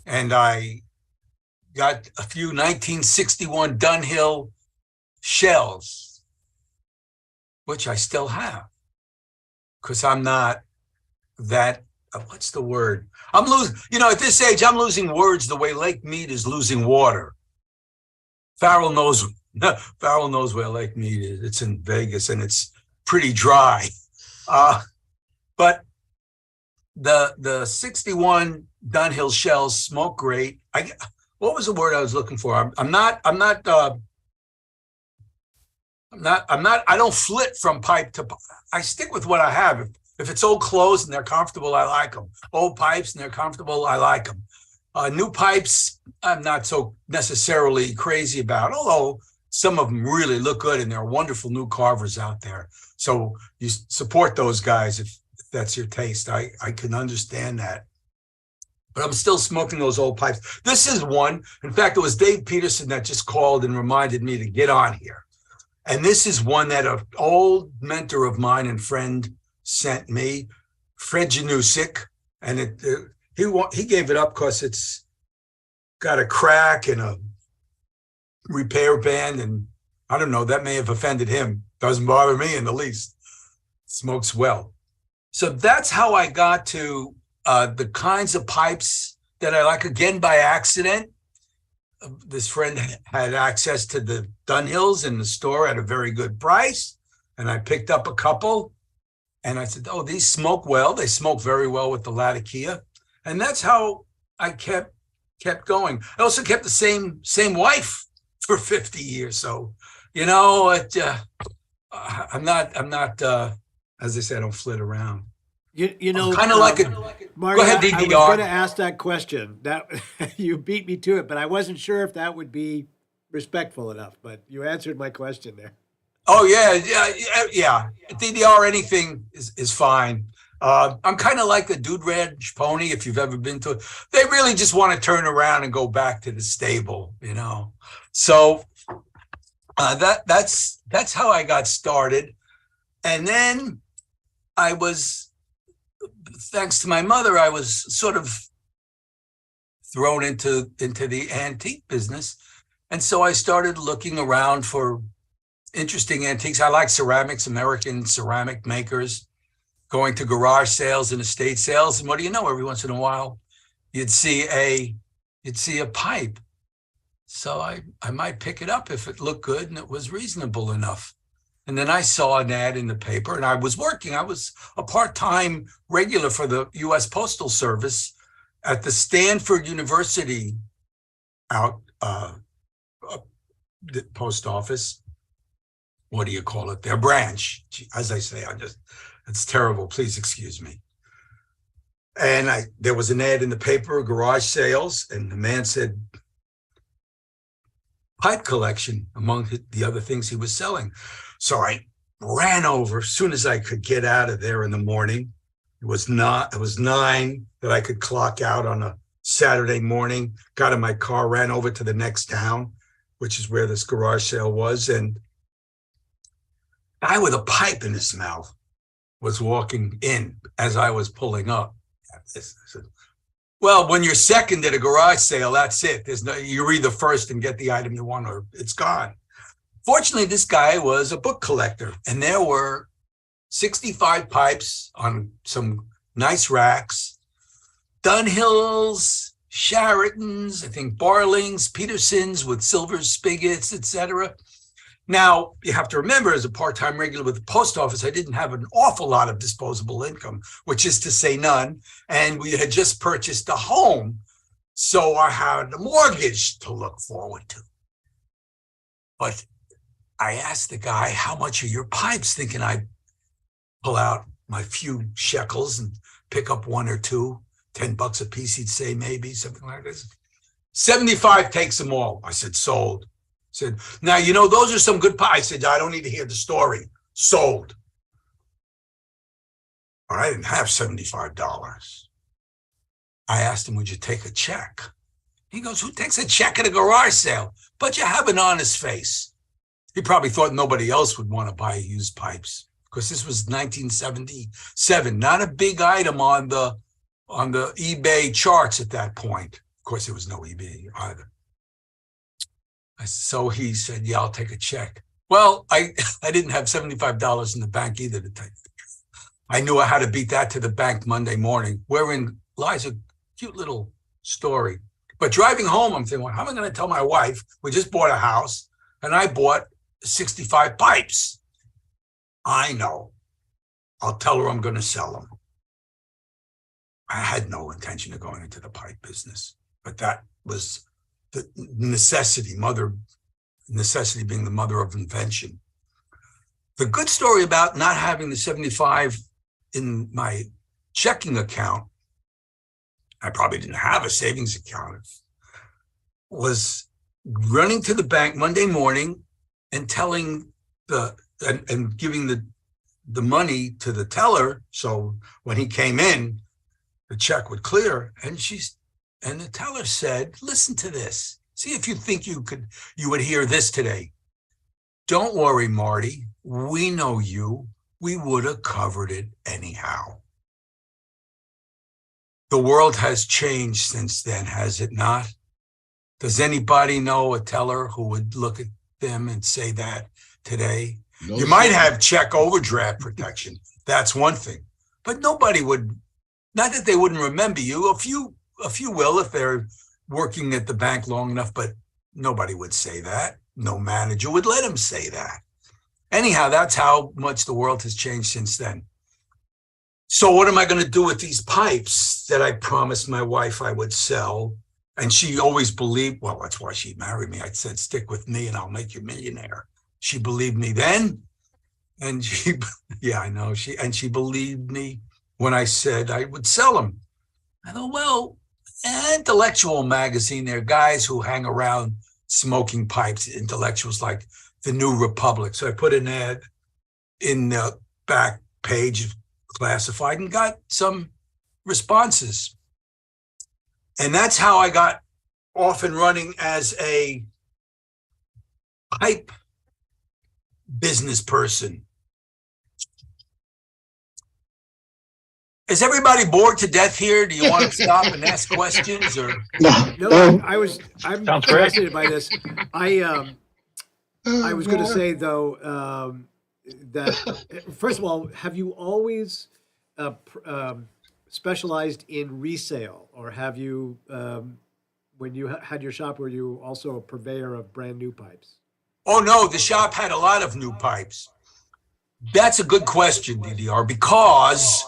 and I got a few 1961 Dunhill shells, which I still have, because I'm not that, what's the word? I'm losing, at this age, I'm losing words the way Lake Mead is losing water. Farrell knows where Lake Mead is. It's in Vegas, and it's pretty dry. But the 61 Dunhill shells smoke great. What was the word I was looking for? I don't flit from pipe to pipe. I stick with what I have. If it's old clothes and they're comfortable, I like them. Old pipes and they're comfortable, I like them. New pipes, I'm not so necessarily crazy about, although some of them really look good, and there are wonderful new carvers out there. So you support those guys if that's your taste. I can understand that. But I'm still smoking those old pipes. This is one. In fact, it was Dave Peterson that just called and reminded me to get on here. And this is one that an old mentor of mine and friend sent me, Fred Janusik, and he gave it up because it's got a crack and a repair band, and I don't know, that may have offended him. Doesn't bother me in the least. Smokes well. So that's how I got to the kinds of pipes that I like, again by accident. This friend had access to the Dunhills in the store at a very good price, and I picked up a couple, and I said, "Oh, these smoke well. They smoke very well with the Latakia," and that's how I kept going. I also kept the same wife for 50 years, so I'm not as I said, I don't flit around. Kind of like Marty, go ahead, DDR. I was going to ask that question. That you beat me to it, but I wasn't sure if that would be respectful enough. But you answered my question there. Oh yeah. DDR, anything is fine. I'm kind of like a Dude Ranch pony. If you've ever been to it, they really just want to turn around and go back to the stable, So that's how I got started, and then I was. Thanks to my mother, I was sort of thrown into the antique business. And so I started looking around for interesting antiques. I like ceramics, American ceramic makers, going to garage sales and estate sales. And what do you know, every once in a while, you'd see a pipe. So I might pick it up if it looked good and it was reasonable enough. And then I saw an ad in the paper, and I was a part-time regular for the U.S. Postal Service at the Stanford University the post office. What do you call it? Their branch. As I say, it's terrible. Please excuse me. And there was an ad in the paper, garage sales, and the man said, pipe collection among the other things he was selling. So I ran over as soon as I could get out of there in the morning. It was 9 that I could clock out on a Saturday morning, got in my car, ran over to the next town, which is where this garage sale was. And a guy with a pipe in his mouth was walking in as I was pulling up. Well, when you're second at a garage sale, that's it. You're either first and get the item you want, or it's gone. Fortunately, this guy was a book collector, and there were 65 pipes on some nice racks, Dunhills, Sharatons, I think Barlings, Petersons with silver spigots, etc. Now, you have to remember, as a part-time regular with the post office, I didn't have an awful lot of disposable income, which is to say none. And we had just purchased a home, so I had a mortgage to look forward to. But I asked the guy, how much are your pipes? Thinking I'd pull out my few shekels and pick up one or two, $10 a piece, he'd say, maybe, something like this. 75 takes them all. I said, sold. Said, now, you know, those are some good pipes. I said, I don't need to hear the story. Sold. But I didn't have $75. I asked him, would you take a check? He goes, who takes a check at a garage sale? But you have an honest face. He probably thought nobody else would want to buy used pipes because this was 1977, not a big item on the eBay charts at that point. Of course, there was no eBay either. So he said, yeah, I'll take a check. Well, I didn't have $75 in the bank either to take. I knew I had to beat that to the bank Monday morning, wherein lies a cute little story. But driving home, I'm thinking, well, how am I going to tell my wife we just bought a house and I bought 65 pipes? I know. I'll tell her I'm going to sell them. I had no intention of going into the pipe business, but that was the necessity being the mother of invention. The good story about not having the 75 in my checking account, I probably didn't have a savings account, was running to the bank Monday morning and telling and giving the money to the teller. So when he came in, the check would clear. And the teller said, listen to this. See if you think you would hear this today. Don't worry, Marty. We know you. We would have covered it anyhow. The world has changed since then, has it not? Does anybody know a teller who would look at them and say that today? No, you might have check overdraft protection. That's one thing. But nobody would, not that they wouldn't remember you. A few will if they're working at the bank long enough, but nobody would say that. No manager would let them say that. Anyhow, that's how much the world has changed since then. So what am I going to do with these pipes that I promised my wife I would sell? And she always believed, well, that's why she married me. I said, stick with me and I'll make you a millionaire. She believed me then. And yeah, I know. She believed me when I said I would sell them. I thought, well, Intellectual magazine, there are guys who hang around smoking pipes, intellectuals like the New Republic. So I put an ad in the back page, classified, and got some responses. And that's how I got off and running as a pipe business person. Is everybody bored to death here? Do you want to stop and ask questions, or no? I'm fascinated by this. I was going to say though that first of all, have you always specialized in resale, or have you when you had your shop, were you also a purveyor of brand new pipes? Oh no, the shop had a lot of new pipes. That's a good question, DDR, because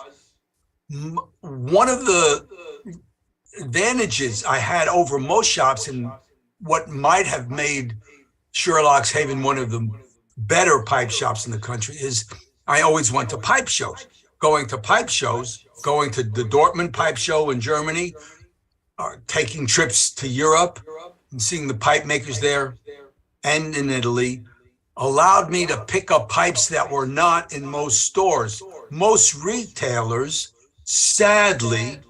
one of the advantages I had over most shops, and what might have made Sherlock's Haven one of the better pipe shops in the country, is I always went to pipe shows. Going to pipe shows, going to the Dortmund pipe show in Germany, taking trips to Europe and seeing the pipe makers there and in Italy, allowed me to pick up pipes that were not in most stores. Most retailers, sadly,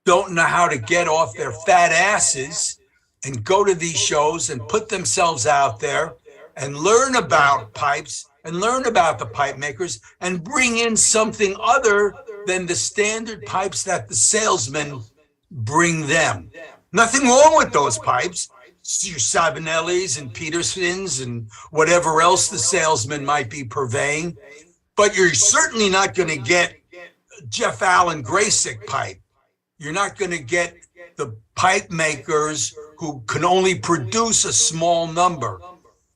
don't know how to get off their fat asses and go to these shows and put themselves out there and learn about pipes and learn about the pipe makers and bring in something other than the standard pipes that the salesmen bring them. Nothing wrong with those pipes, your Savinellis and Petersons and whatever else the salesman might be purveying, but you're certainly not going to get Jeff Allen Graysick pipe. You're not going to get the pipe makers who can only produce a small number.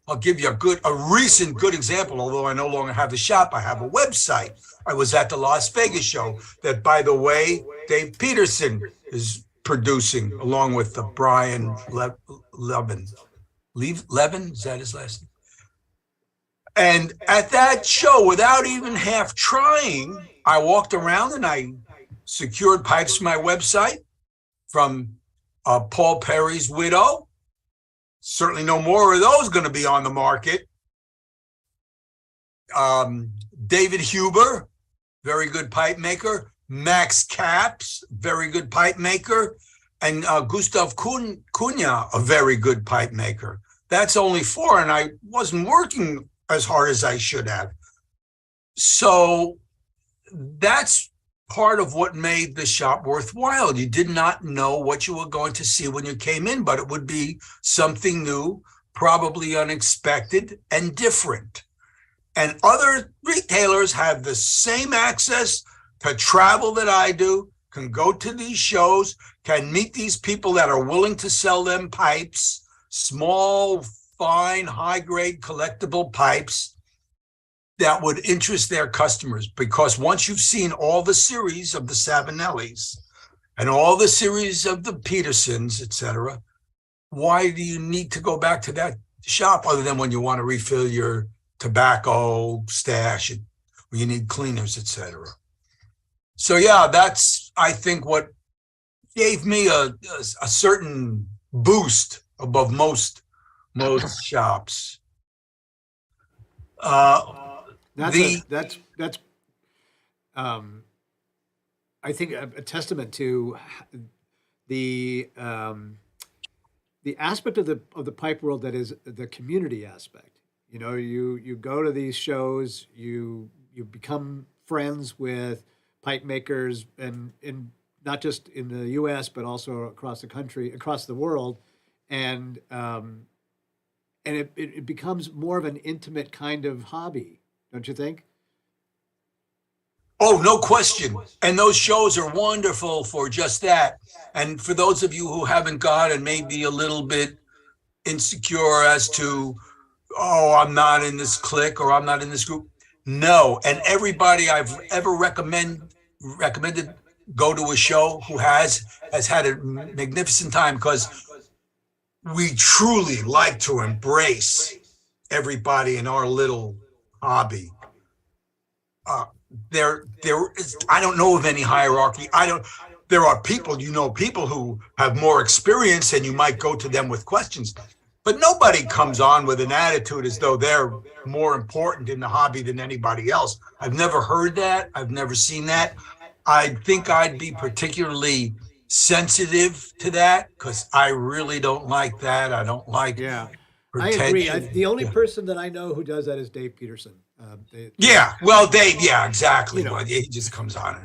I'll give you a recent good example, although I no longer have the shop, I have a website. I was at the Las Vegas show that, by the way, Dave Peterson is producing along with the Brian Levin. Levin, is that his last name? And at that show, without even half trying, I walked around and I secured pipes from my website from Paul Perry's widow. Certainly no more of those going to be on the market. David Huber, very good pipe maker. Max Caps, very good pipe maker. And Gustav Cunha, a very good pipe maker. That's only 4, and I wasn't working as hard as I should have. So that's part of what made the shop worthwhile. You did not know what you were going to see when you came in, but it would be something new, probably unexpected and different. And other retailers have the same access to travel that I do, can go to these shows, can meet these people that are willing to sell them pipes, small, fine, high-grade collectible pipes that would interest their customers. Because once you've seen all the series of the Savinellis and all the series of the Petersons, etc., why do you need to go back to that shop other than when you want to refill your tobacco stash, or you need cleaners, etc.? So yeah, that's, I think, what gave me a certain boost above most shops. That's I think a testament to the aspect of the pipe world that is the community aspect. You know, you go to these shows, you become friends with pipe makers, and not just in the U.S. but also across the country, across the world, and it becomes more of an intimate kind of hobby, don't you think? Oh, no question. And those shows are wonderful for just that. And for those of you who haven't gone and may be a little bit insecure as to, oh, I'm not in this clique or I'm not in this group. No. And everybody I've ever recommended go to a show who has had a magnificent time, because we truly like to embrace everybody in our little hobby. There is, I don't know of any hierarchy. There are people who have more experience and you might go to them with questions, but nobody comes on with an attitude as though they're more important in the hobby than anybody else. I've never heard that. I've never seen that. I think I'd be particularly sensitive to that because I really don't like that. I don't like pretension. I agree. The only person that I know who does that is Dave Peterson. Dave, yeah, exactly. You know, he just comes on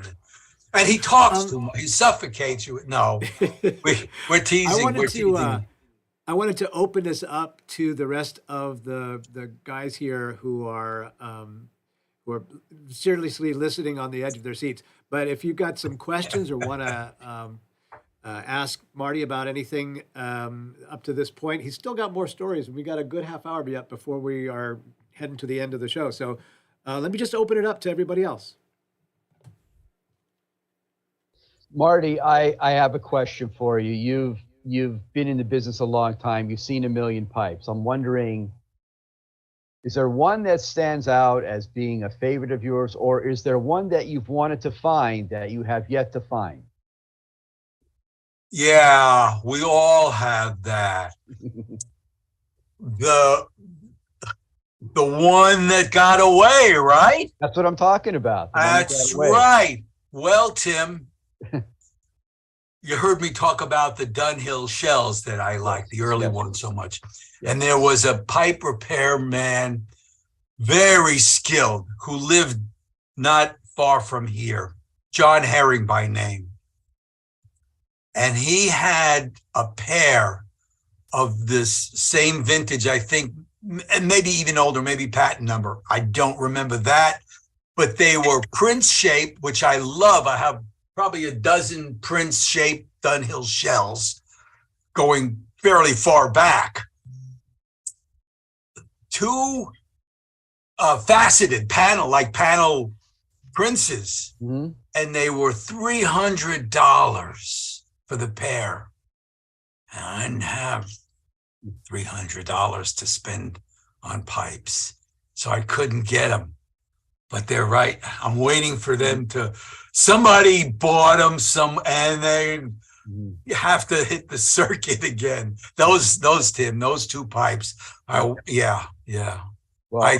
and he talks too much. He suffocates you. No, we're teasing. I wanted to open this up to the rest of the guys here who are seriously listening on the edge of their seats. But if you've got some questions or want to ask Marty about anything up to this point, he's still got more stories, and we got a good half hour yet before we are heading to the end of the show. So let me just open it up to everybody else. Marty, I have a question for you. You've been in the business a long time. You've seen a million pipes. I'm wondering, is there one that stands out as being a favorite of yours, or is there one that you've wanted to find that you have yet to find? Yeah, we all have that. The one that got away, right? That's what I'm talking about. That's right. Well, Tim, you heard me talk about the Dunhill shells that I like, the early ones so much. And there was a pipe repair man, very skilled, who lived not far from here, John Herring by name. And he had a pair of this same vintage, I think, and maybe even older, maybe patent number. I don't remember that. but they were Prince shaped, which I love. I have probably a dozen Prince shaped Dunhill shells going fairly far back. Two faceted panel Princes, and they were $300 for the pair. And I didn't have $300 to spend on pipes, so I couldn't get them. But they're right. I'm waiting for them to. Somebody bought them, and they have to hit the circuit again. Those Tim, those two pipes. Yeah. Well,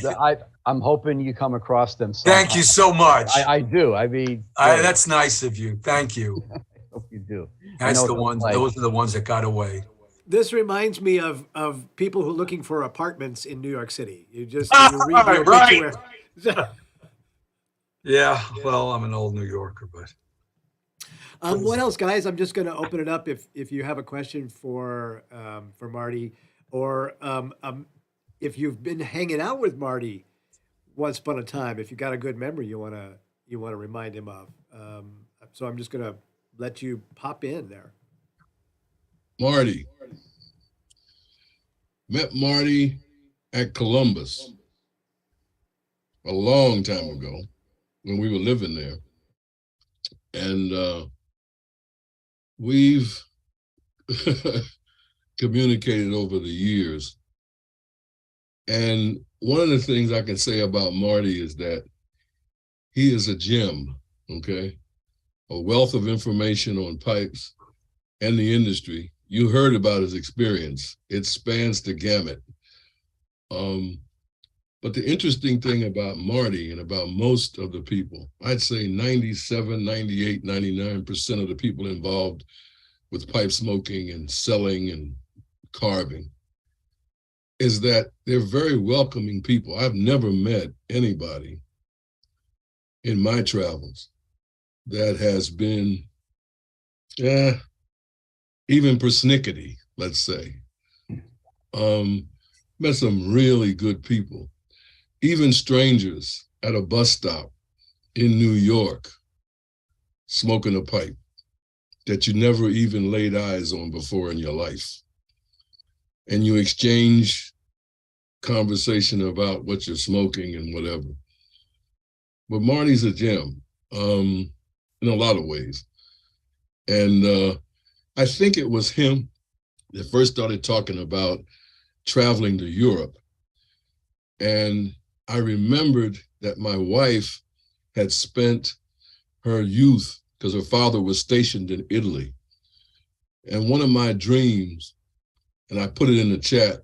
I'm hoping you come across them sometime. Thank you so much. I do. I mean, that's nice of you. Thank you. I hope you do. That's the ones. Those are the ones that got away. This reminds me of people who are looking for apartments in New York City. You just read the obituary. Yeah, well, I'm an old New Yorker, but. What else, guys? I'm just going to open it up if you have a question for Marty, or if you've been hanging out with Marty once upon a time. If you got a good memory, you want to remind him of. So I'm just going to let you pop in there. Marty. Met Marty at Columbus a long time ago when we were living there. And we've communicated over the years. And one of the things I can say about Marty is that he is a gem, okay? A wealth of information on pipes and the industry. You heard about his experience. It spans the gamut. But the interesting thing about Marty and about most of the people, I'd say 97, 98, 99% of the people involved with pipe smoking and selling and carving, is that they're very welcoming people. I've never met anybody in my travels that has been even persnickety, let's say. Met some really good people, even strangers at a bus stop in New York, smoking a pipe that you never even laid eyes on before in your life. And you exchange conversation about what you're smoking and whatever. But Marty's a gem in a lot of ways. And I think it was him that first started talking about traveling to Europe. And I remembered that my wife had spent her youth, because her father was stationed in Italy. And one of my dreams, and I put it in the chat,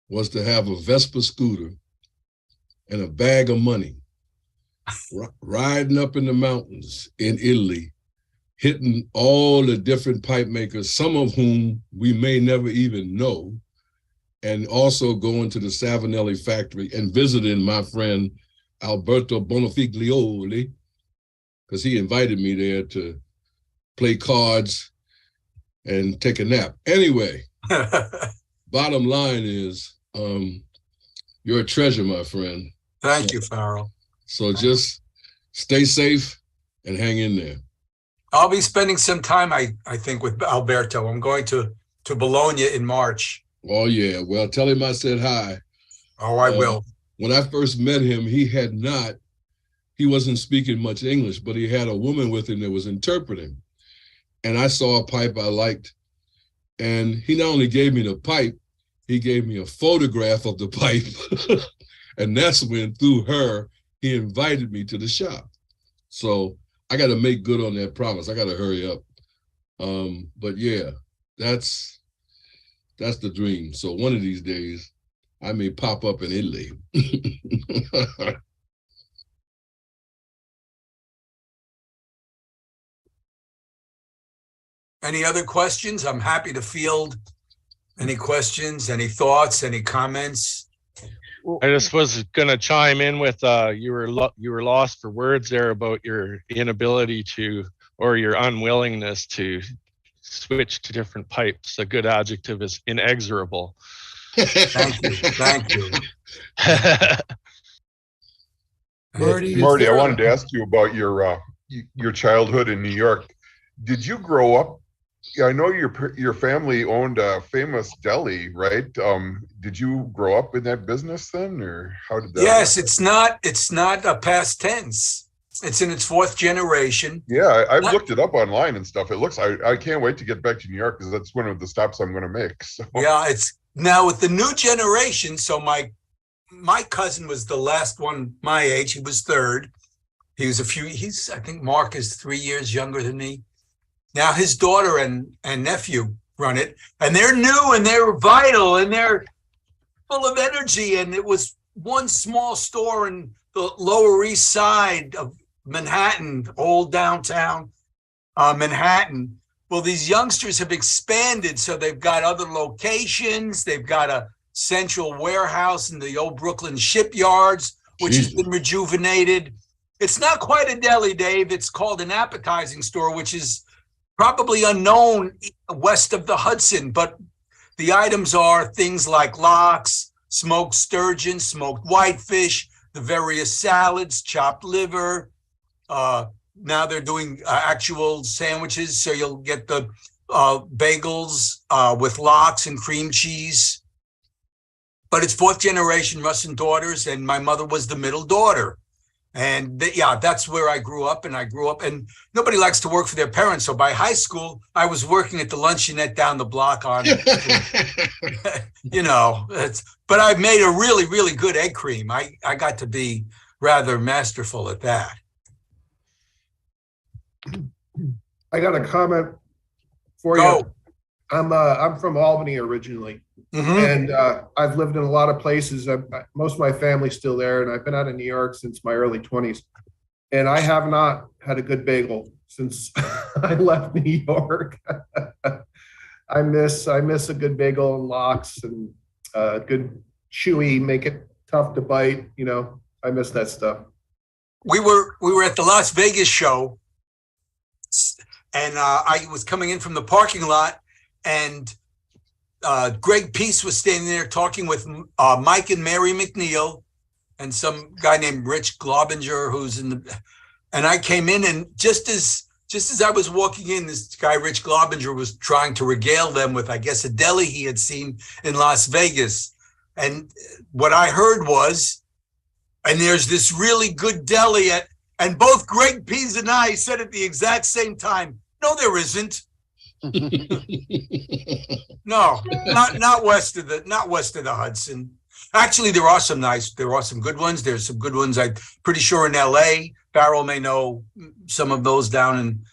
was to have a Vespa scooter and a bag of money, riding up in the mountains in Italy, hitting all the different pipe makers, some of whom we may never even know, and also going to the Savinelli factory and visiting my friend Alberto Bonafiglioli, because he invited me there to play cards and take a nap. Anyway, bottom line is, you're a treasure, my friend. Thank you, Farrell. So just stay safe and hang in there. I'll be spending some time, I think, with Alberto. I'm going to Bologna in March. Oh, yeah. Well, tell him I said hi. Oh, I will. When I first met him, he wasn't speaking much English, but he had a woman with him that was interpreting. And I saw a pipe I liked. And he not only gave me the pipe, he gave me a photograph of the pipe. And that's when, through her, he invited me to the shop. So I got to make good on that promise. I got to hurry up. But yeah, that's the dream. So one of these days, I may pop up in Italy. Any other questions? I'm happy to field any questions, any thoughts, any comments. I just was going to chime in with you were lost for words there about your inability to, or your unwillingness to switch to different pipes. A good adjective is inexorable. Thank you. Thank you. Marty, is Marty, I there wanted a- to ask you about your childhood in New York. Did you grow up? Yeah, I know your family owned a famous deli, right? Did you grow up in that business then, or how did that Yes, work? it's not a past tense. It's in its fourth generation. Yeah, I've Not- looked it up online and stuff. It looks, I can't wait to get back to New York because that's one of the stops I'm going to make. So Yeah, it's now with the new generation. So my cousin was the last one my age. He was third. I think Mark is 3 years younger than me. Now his daughter and nephew run it, and they're new and they're vital and they're full of energy. And it was one small store in the Lower East Side of Manhattan, old downtown Manhattan. Well, these youngsters have expanded, so they've got other locations. They've got a central warehouse in the old Brooklyn shipyards, which has been rejuvenated. It's not quite a deli, Dave. It's called an appetizing store, which is probably unknown west of the Hudson, but the items are things like lox, smoked sturgeon, smoked whitefish, the various salads, chopped liver. Now they're doing actual sandwiches, so you'll get the bagels with lox and cream cheese. But it's fourth generation Russ and daughters, and my mother was the middle daughter. And that's where I grew up, and nobody likes to work for their parents. So by high school, I was working at the luncheonette down the block on, but I made a really, really good egg cream. I got to be rather masterful at that. I got a comment for you. I'm from Albany originally, and I've lived in a lot of places. Most of my family's still there, and I've been out of New York since my early 20s. And I have not had a good bagel since I left New York. I miss a good bagel and lox and good chewy, make it tough to bite. I miss that stuff. We were at the Las Vegas show, and I was coming in from the parking lot, and Greg Peace was standing there talking with Mike and Mary McNeil and some guy named Rich Globinger who's in the, and I came in, and just as I was walking in, this guy Rich Globinger was trying to regale them with, I guess, a deli he had seen in Las Vegas. And what I heard was, and there's this really good deli and both Greg Pease and I said at the exact same time, no, there isn't. No, not west of the Hudson. Actually, there are some good ones. There's some good ones. I'm pretty sure in LA. Farrell may know some of those down in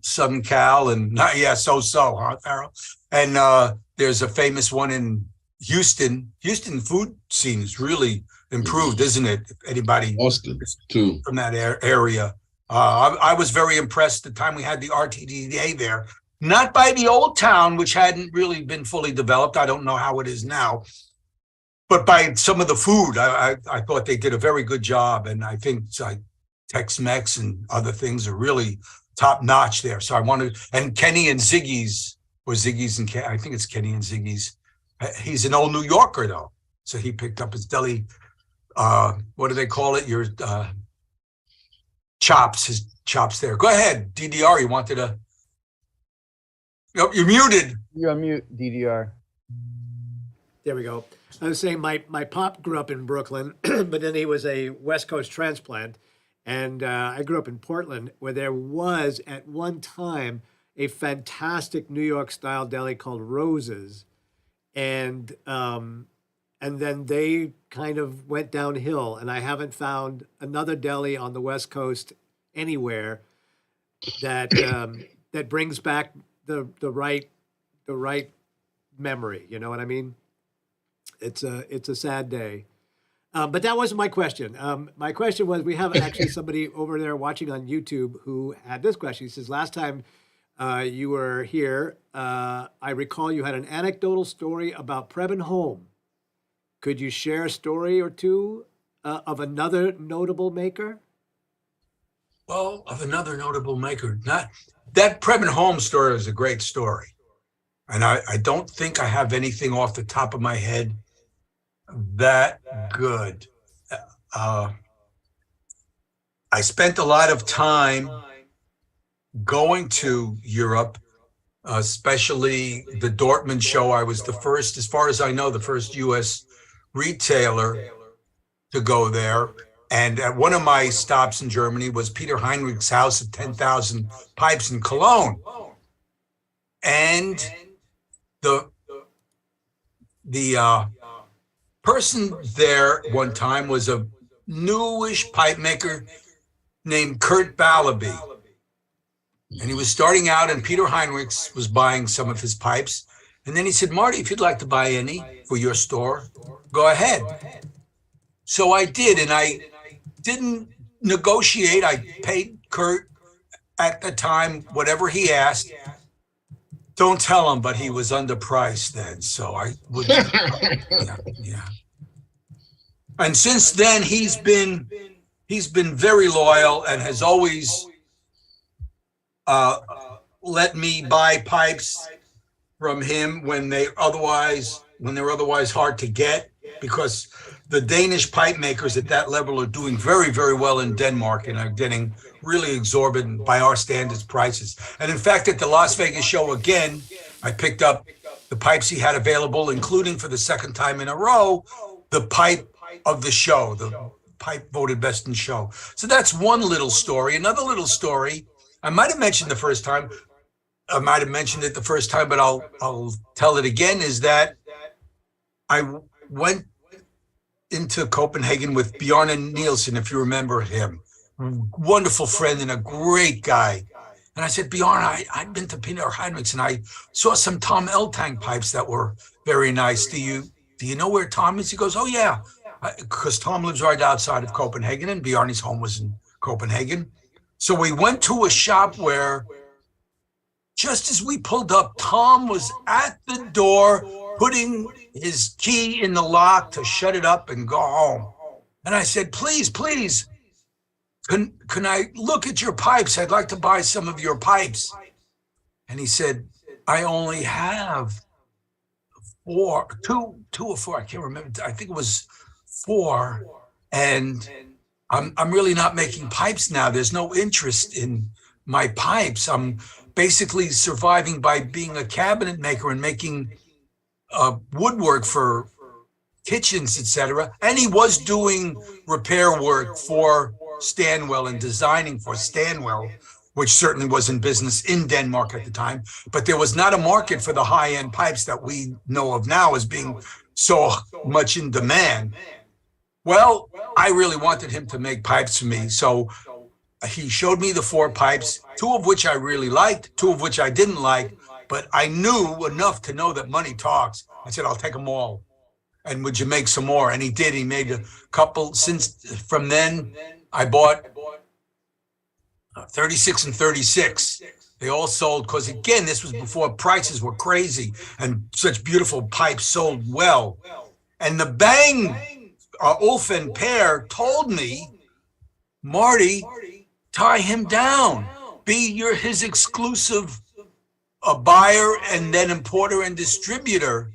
Southern Cal, and huh, Farrell? And there's a famous one in Houston. Houston food scene is really improved, isn't it? If anybody Austin too from that area. I was very impressed the time we had the RTDA there. Not by the old town, which hadn't really been fully developed. I don't know how it is now. But by some of the food, I thought they did a very good job. And I think Tex-Mex and other things are really top notch there. So I wanted, and Kenny and Ziggy's, or Ziggy's and I think it's Kenny and Ziggy's. He's an old New Yorker though. So he picked up his deli, what do they call it? Your his chops there. Go ahead, DDR, you wanted to. Nope, you're muted. You're on mute, DDR. There we go. I was saying my pop grew up in Brooklyn, but then he was a West Coast transplant. And I grew up in Portland, where there was at one time a fantastic New York style deli called Rose's. And then they kind of went downhill, and I haven't found another deli on the West Coast anywhere that that brings back the right memory. You know what I mean? It's a sad day. But that wasn't my question. My question was, we have actually somebody over there watching on YouTube who had this question. He says, last time you were here, I recall you had an anecdotal story about Prebin Home. Could you share a story or two of another notable maker? Well, of another notable maker. Not that Prebin Home story is a great story. And I don't think I have anything off the top of my head that good. I spent a lot of time going to Europe, especially the Dortmund show. I was the first, as far as I know, the first U.S. retailer to go there. And at one of my stops in Germany was Peter Heinrich's house of 10,000 pipes in Cologne. And the person there one time was a newish pipe maker named Kurt Ballaby. And he was starting out, and Peter Heinrichs was buying some of his pipes. And then he said, Marty, if you'd like to buy any for your store, go ahead. So I did, and I didn't negotiate. I paid Kurt at the time whatever he asked. Don't tell him, but he was underpriced then, so I would. Yeah. And since then, he's been very loyal and has always let me buy pipes from him when they're otherwise hard to get, because the Danish pipe makers at that level are doing very, very well in Denmark and are getting really exorbitant by our standards prices. And in fact, at the Las Vegas show again, I picked up the pipes he had available, including for the second time in a row, the pipe of the show, the pipe voted best in show. So that's one little story. Another little story, I might have mentioned it the first time, but I'll tell it again, is that I went into Copenhagen with Bjarne Nielsen, if you remember him. Wonderful friend and a great guy. And I said, Bjarne, I've been to Peter Heinrichs and I saw some Tom Eltang pipes that were very nice. Do you know where Tom is? He goes, oh yeah, because Tom lives right outside of Copenhagen and Bjarne's home was in Copenhagen. So we went to a shop where just as we pulled up, Tom was at the door putting his key in the lock to shut it up and go home. And I said, please, can I look at your pipes? I'd like to buy some of your pipes. And he said, I only have two or four, I can't remember. I think it was 4. And I'm really not making pipes now. There's no interest in my pipes. I'm basically surviving by being a cabinet maker and making woodwork for kitchens, etc. And he was doing repair work for Stanwell and designing for Stanwell, which certainly was in business in Denmark at the time. But there was not a market for the high-end pipes that we know of now as being so much in demand. Well, I really wanted him to make pipes for me. So he showed me the 4 pipes, 2 of which I really liked, 2 of which I didn't like. But I knew enough to know that money talks. I said, I'll take them all. And would you make some more? And he did. He made a couple. From then, I bought 36 and 36. They all sold because, again, this was before prices were crazy and such beautiful pipes sold well. And the Bang Ulf and Pear told me, Marty, tie him down. Be his exclusive buyer and then importer and distributor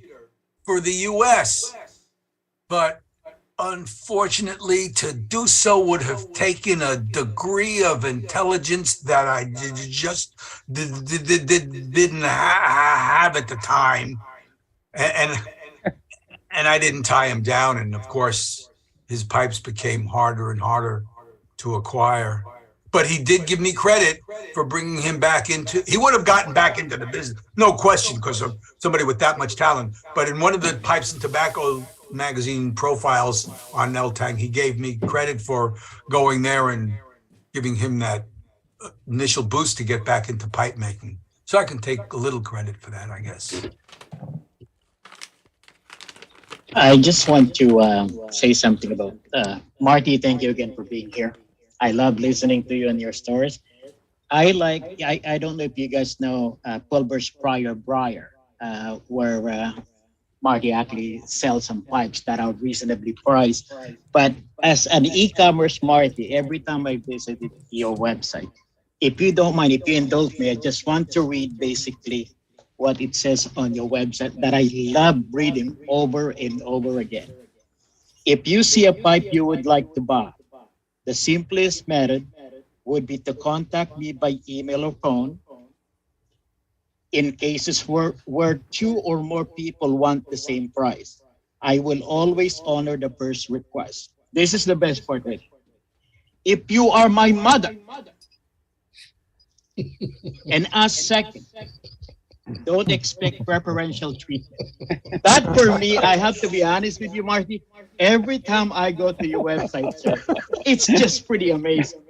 for the U.S. But unfortunately, to do so would have taken a degree of intelligence that I just didn't have at the time. And I didn't tie him down. And of course, his pipes became harder and harder to acquire. But he did give me credit for bringing him back he would have gotten back into the business, no question, because of somebody with that much talent. But in one of the Pipes and Tobacco magazine profiles on Eltang, he gave me credit for going there and giving him that initial boost to get back into pipe making. So I can take a little credit for that, I guess. I just want to say something about Marty. Thank you again for being here. I love listening to you and your stories. I don't know if you guys know Pulver's Briar, where Marty actually sells some pipes that are reasonably priced. But as an e-commerce Marty, every time I visited your website, if you don't mind, if you indulge me, I just want to read basically what it says on your website that I love reading over and over again. If you see a pipe you would like to buy, The simplest method would be to contact me by email or phone. In cases where two or more people want the same price, I will always honor the first request. This is the best part of it. If you are my mother and ask second, don't expect preferential treatment. That for me, I have to be honest with you, Marty. Every time I go to your website, sir, it's just pretty amazing.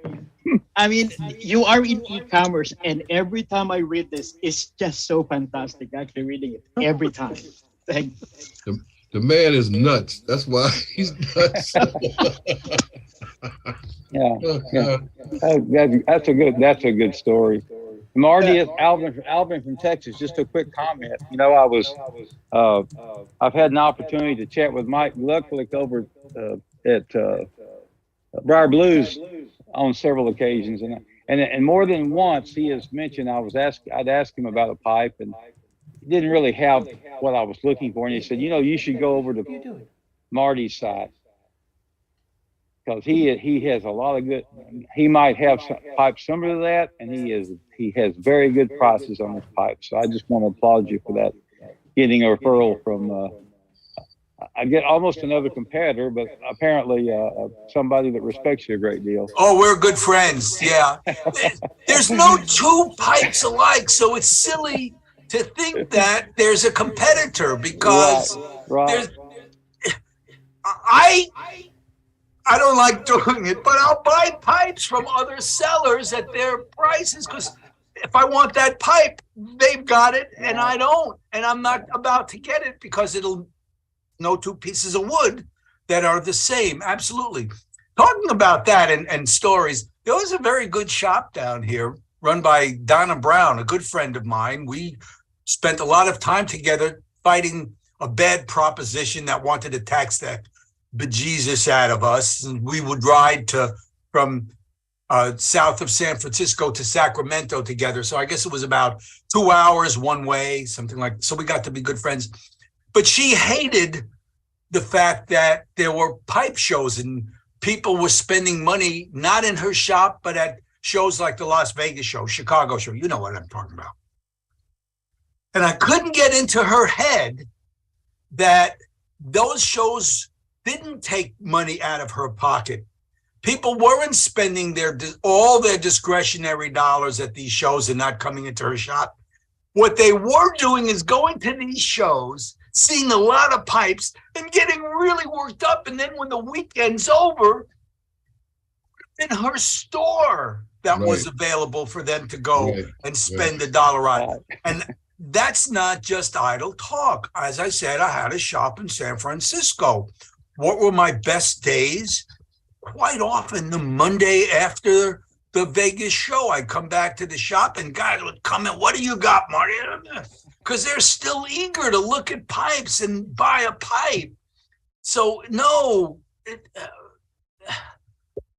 I mean, you are in e-commerce, and every time I read this, it's just so fantastic. Actually, reading it every time. Thank you. The man is nuts. That's why he's nuts. Yeah, yeah. That's a good story. Marty, it's Alvin from Texas. Just a quick comment. You know, I've had an opportunity to chat with Mike Lucklick over at Briar Blues on several occasions, and more than once he has mentioned I'd ask him about a pipe, and he didn't really have what I was looking for, and he said, you know, you should go over to Marty's site, because he has a lot of good. He might have some pipes similar to that, and he has very good prices on his pipes. So I just want to applaud you for that, getting a referral from. I get almost another competitor, but apparently somebody that respects you a great deal. Oh, we're good friends. Yeah. There's no two pipes alike, so it's silly to think that there's a competitor, because right. I don't like doing it, but I'll buy pipes from other sellers at their prices, because if I want that pipe, they've got it and I don't, and I'm not about to get it because no two pieces of wood that are the same. Absolutely. Talking about that and stories, there was a very good shop down here run by Donna Brown, a good friend of mine. We spent a lot of time together fighting a bad proposition that wanted to tax the bejesus out of us. And we would ride from south of San Francisco to Sacramento together. So I guess it was about 2 hours one way, something like that. So we got to be good friends. But she hated the fact that there were pipe shows and people were spending money, not in her shop, but at shows like the Las Vegas show, Chicago show. You know what I'm talking about. And I couldn't get into her head that those shows didn't take money out of her pocket. People weren't spending all their discretionary dollars at these shows and not coming into her shop. What they were doing is going to these shows, seeing a lot of pipes and getting really worked up. And then when the weekend's over, in her store that was available for them to go and spend $1 on. And that's not just idle talk. As I said, I had a shop in San Francisco. What were my best days? Quite often the Monday after the Vegas show, I'd come back to the shop and guys would come in, what do you got, Marty? Because they're still eager to look at pipes and buy a pipe. So no,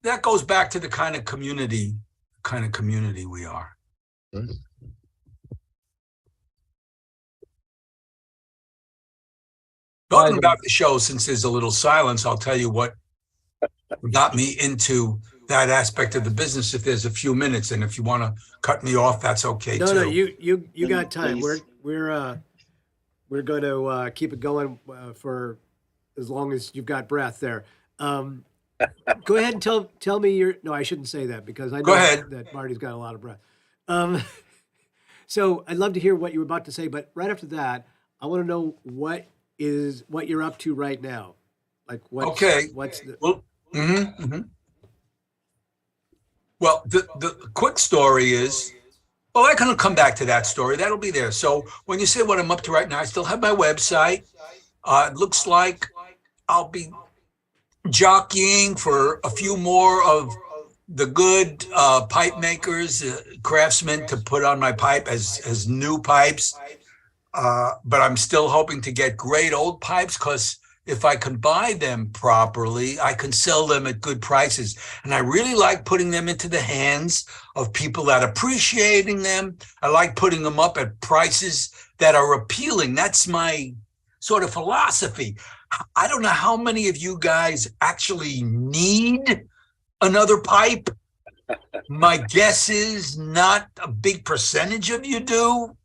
that goes back to the kind of community we are. Right. Talking about the show, since there's a little silence, I'll tell you what got me into that aspect of the business. If there's a few minutes, and if you want to cut me off, that's okay too. No, you got time. We're going to keep it going for as long as you've got breath there. Go ahead and tell me your. No, I shouldn't say that because I know that Marty's got a lot of breath. So I'd love to hear what you were about to say, but right after that, I want to know what you're up to right now. Like what's the. Well, the quick story is, well, I'm going to come back to that story. That'll be there. So when you say what I'm up to right now, I still have my website. It looks like I'll be jockeying for a few more of the good pipe makers, craftsmen to put on my pipe as new pipes. But I'm still hoping to get great old pipes, because if I can buy them properly, I can sell them at good prices. And I really like putting them into the hands of people that are appreciating them. I like putting them up at prices that are appealing. That's my sort of philosophy. I don't know how many of you guys actually need another pipe? My guess is not a big percentage of you do.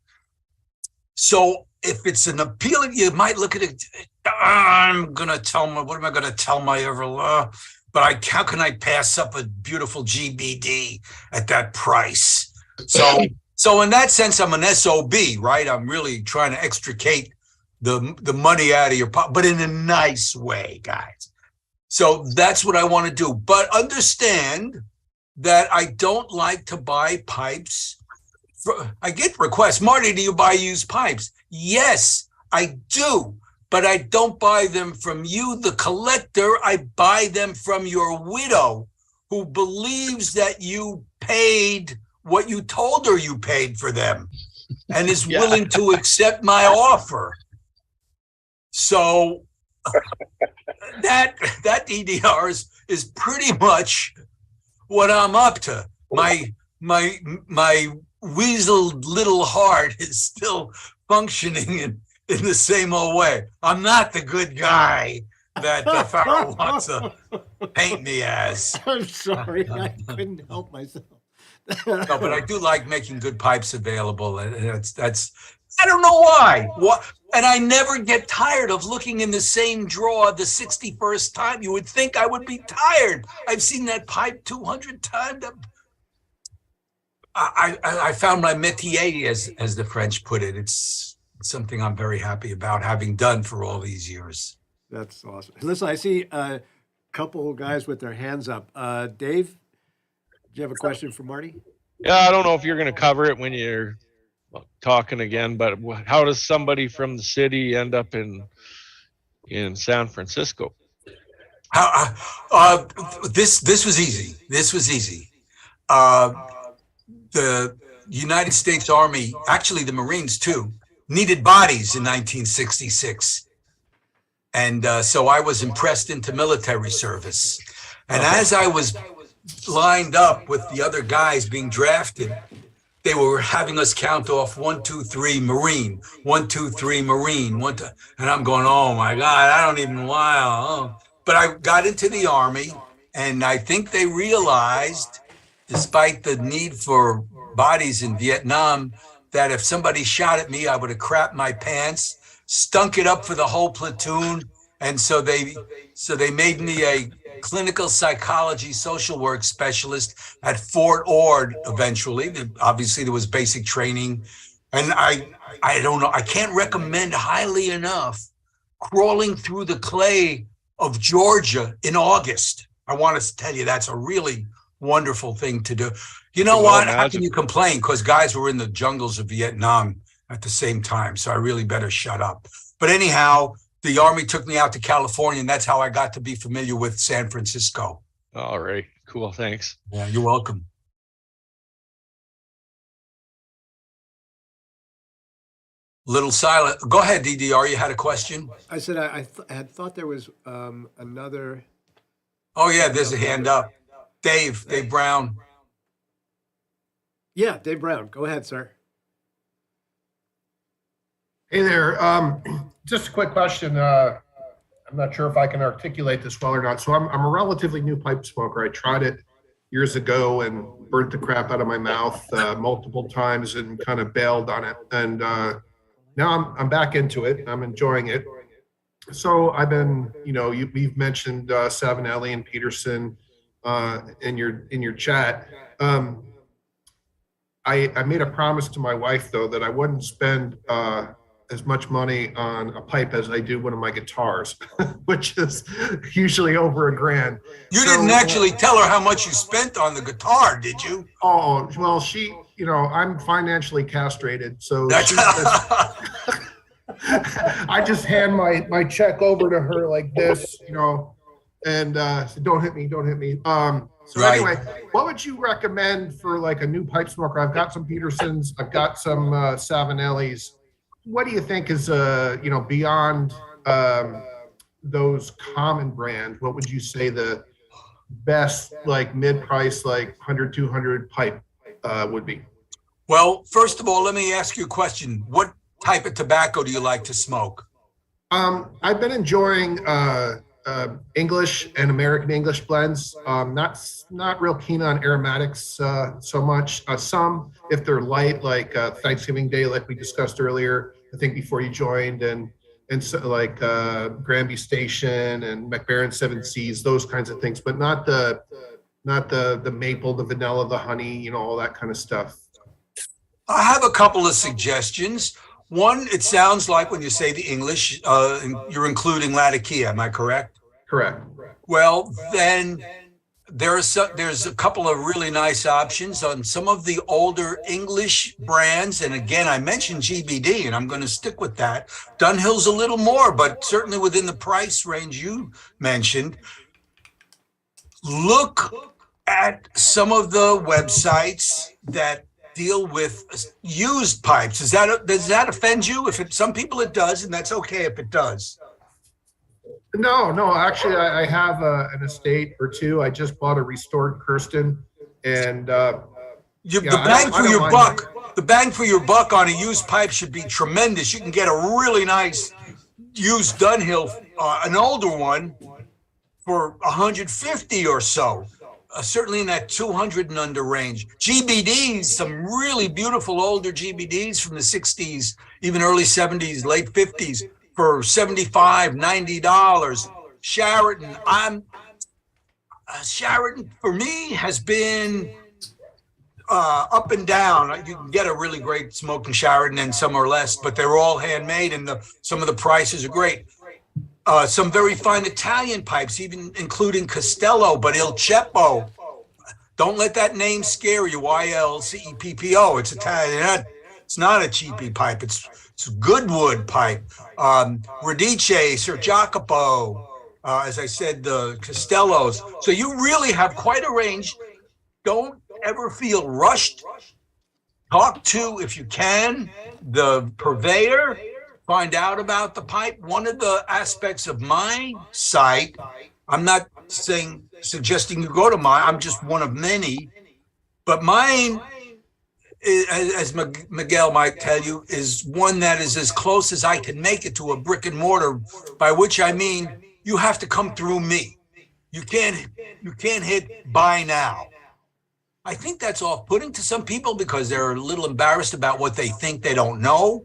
So if it's an appealing, you might look at it. I'm gonna tell my. What am I gonna tell my ever? But how can I pass up a beautiful GBD at that price? So in that sense, I'm an SOB, right? I'm really trying to extricate the money out of your pocket, but in a nice way, guys. So that's what I want to do. But understand that I don't like to buy pipes. I get requests, Marty, do you buy used pipes? Yes, I do. But I don't buy them from you, the collector. I buy them from your widow, who believes that you paid what you told her you paid for them and is willing to accept my offer. So that DDR is pretty much what I'm up to. My weaseled little heart is still functioning in the same old way. I'm not the good guy that Farrell wants to paint me as. I'm sorry, I couldn't help myself. No, but I do like making good pipes available. That's I don't know why. And I never get tired of looking in the same drawer the 61st time. You would think I would be tired. I've seen that pipe 200 times. I found my métier, as the French put it. It's something I'm very happy about having done for all these years. That's awesome. Listen, I see a couple guys with their hands up. Dave, do you have a question for Marty? Yeah, I don't know if you're going to cover it when you're talking again, but how does somebody from the city end up in San Francisco? This was easy. This was easy. The United States Army, actually the Marines too, needed bodies in 1966. And so I was impressed into military service. And as I was lined up with the other guys being drafted, they were having us count off 1, 2, 3 Marine, 1, 2, 3 Marine, 1, 2, and I'm going, oh my God, I don't even wow. But I got into the Army, and I think they realized, despite the need for bodies in Vietnam, that if somebody shot at me, I would have crapped my pants, stunk it up for the whole platoon. And so they made me a clinical psychology social work specialist at Fort Ord eventually. Obviously, there was basic training. And I don't know, I can't recommend highly enough crawling through the clay of Georgia in August. I want to tell you, that's a really wonderful thing to do. You know what? How can you complain? Because guys were in the jungles of Vietnam at the same time. So I really better shut up. But anyhow, the Army took me out to California, and that's how I got to be familiar with San Francisco. All right. Cool. Thanks. Yeah, you're welcome. Little silent. Go ahead, DDR. You had a question? I said I had thought there was another. Oh, yeah, there's a hand up. Dave Brown. Yeah, Dave Brown. Go ahead, sir. Hey there. Just a quick question. I'm not sure if I can articulate this well or not. So I'm a relatively new pipe smoker. I tried it years ago and burnt the crap out of my mouth multiple times and kind of bailed on it. And now I'm back into it. I'm enjoying it. So I've been, you've mentioned Savinelli and Peterson in your chat. I made a promise to my wife, though, that I wouldn't spend as much money on a pipe as I do one of my guitars, which is usually over $1,000. You didn't actually tell her how much you spent on the guitar, did you? Oh, well, she, I'm financially castrated, so I just hand my check over to her like this, and so don't hit me. So anyway, what would you recommend for like a new pipe smoker? I've got some Petersons, I've got some Savinellis. What do you think is, beyond those common brands, what would you say the best, like mid-price, like 100, 200 pipe would be? Well, first of all, let me ask you a question. What type of tobacco do you like to smoke? I've been enjoying English and American English blends. Not real keen on aromatics so much. Some, if they're light, like Thanksgiving Day, like we discussed earlier, I think before you joined, and so like Granby Station and McBaron Seven Seas, those kinds of things, but not the maple, the vanilla, the honey, you know, all that kind of stuff. I have a couple of suggestions. One, it sounds like when you say the English, you're including Latakia, am I correct? Correct. Well, then there's a couple of really nice options on some of the older English brands. And again, I mentioned GBD, and I'm going to stick with that. Dunhill's a little more, but certainly within the price range you mentioned. Look at some of the websites that deal with used pipes. Does that offend you? Some people it does, and that's okay if it does. No, actually, I have an estate or two. I just bought a restored Kirsten, and the bang for your buck on a used pipe should be tremendous. You can get a really nice used Dunhill, an older one, for $150 or so. Certainly in that 200 and under range. GBDs, some really beautiful older GBDs from the 60s, even early 70s, late 50s for $75, $90. Sheraton, Sheraton for me has been up and down. You can get a really great smoking Sheraton and some are less, but they're all handmade and some of the prices are great. Some very fine Italian pipes, even including Castello, but Il Ceppo. Don't let that name scare you. YLCEPPO. It's Italian. It's not a cheapy pipe. It's a good wood pipe. Radice, Sir Jacopo. As I said, the Castellos. So you really have quite a range. Don't ever feel rushed. Talk to, if you can, the purveyor. Find out about the pipe. One of the aspects of my site, I'm not suggesting you go to mine, I'm just one of many, but mine, as Miguel might tell you, is one that is as close as I can make it to a brick and mortar, by which I mean you have to come through me. You can't hit buy now. I think that's off-putting to some people because they're a little embarrassed about what they think they don't know.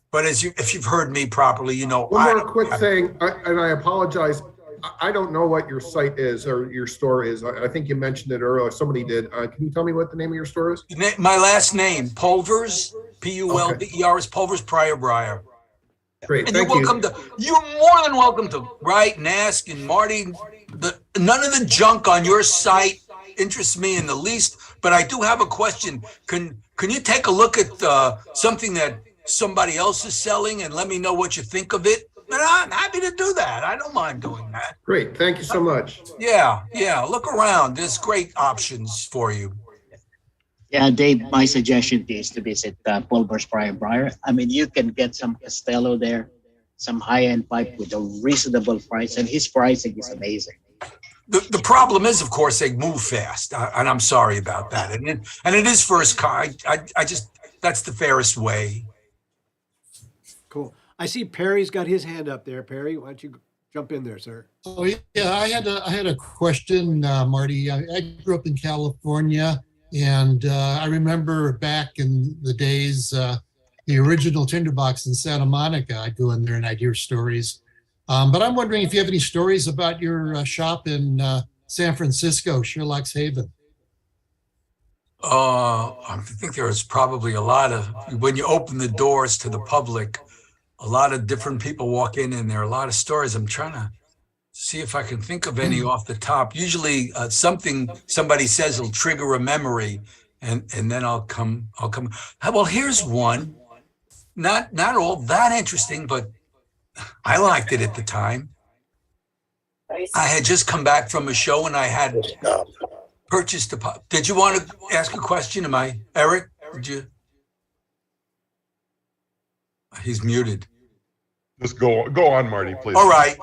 But if you've heard me properly, you know. One more quick thing, and I apologize. I don't know what your site is or your store is. I think you mentioned it earlier. Somebody did. Can you tell me what the name of your store is? My last name, Pulvers, Pulvers, Pulvers, Briar. Great, and thank you. You're more than welcome to write and ask. And Marty, none of the junk on your site interests me in the least. But I do have a question. Can you take a look at something that somebody else is selling and let me know what you think of it? And I'm happy to do that. I don't mind doing that. Great. Thank you so much. Yeah. Look around. There's great options for you. Yeah, Dave, my suggestion is to visit Pulver's Briar. I mean, you can get some Castello there, some high-end pipe with a reasonable price, and his pricing is amazing. The problem is, of course, they move fast, and I'm sorry about that. And it is first car. I just, that's the fairest way. Cool. I see Perry's got his hand up there. Perry, why don't you jump in there, sir? Oh yeah, I had a question, Marty. I grew up in California, and I remember back in the days, the original Tinderbox in Santa Monica. I'd go in there and I'd hear stories. But I'm wondering if you have any stories about your shop in San Francisco, Sherlock's Haven. I think there's probably a lot of, when you open the doors to the public, a lot of different people walk in and there are a lot of stories. I'm trying to see if I can think of any off the top. Usually something somebody says will trigger a memory and then I'll come. Well, here's one, not all that interesting, but I liked it at the time. I had just come back from a show and I had purchased a pop. Did you want to ask a question? Am I, Eric? Did you? He's muted. Just go on, Marty, please. All right.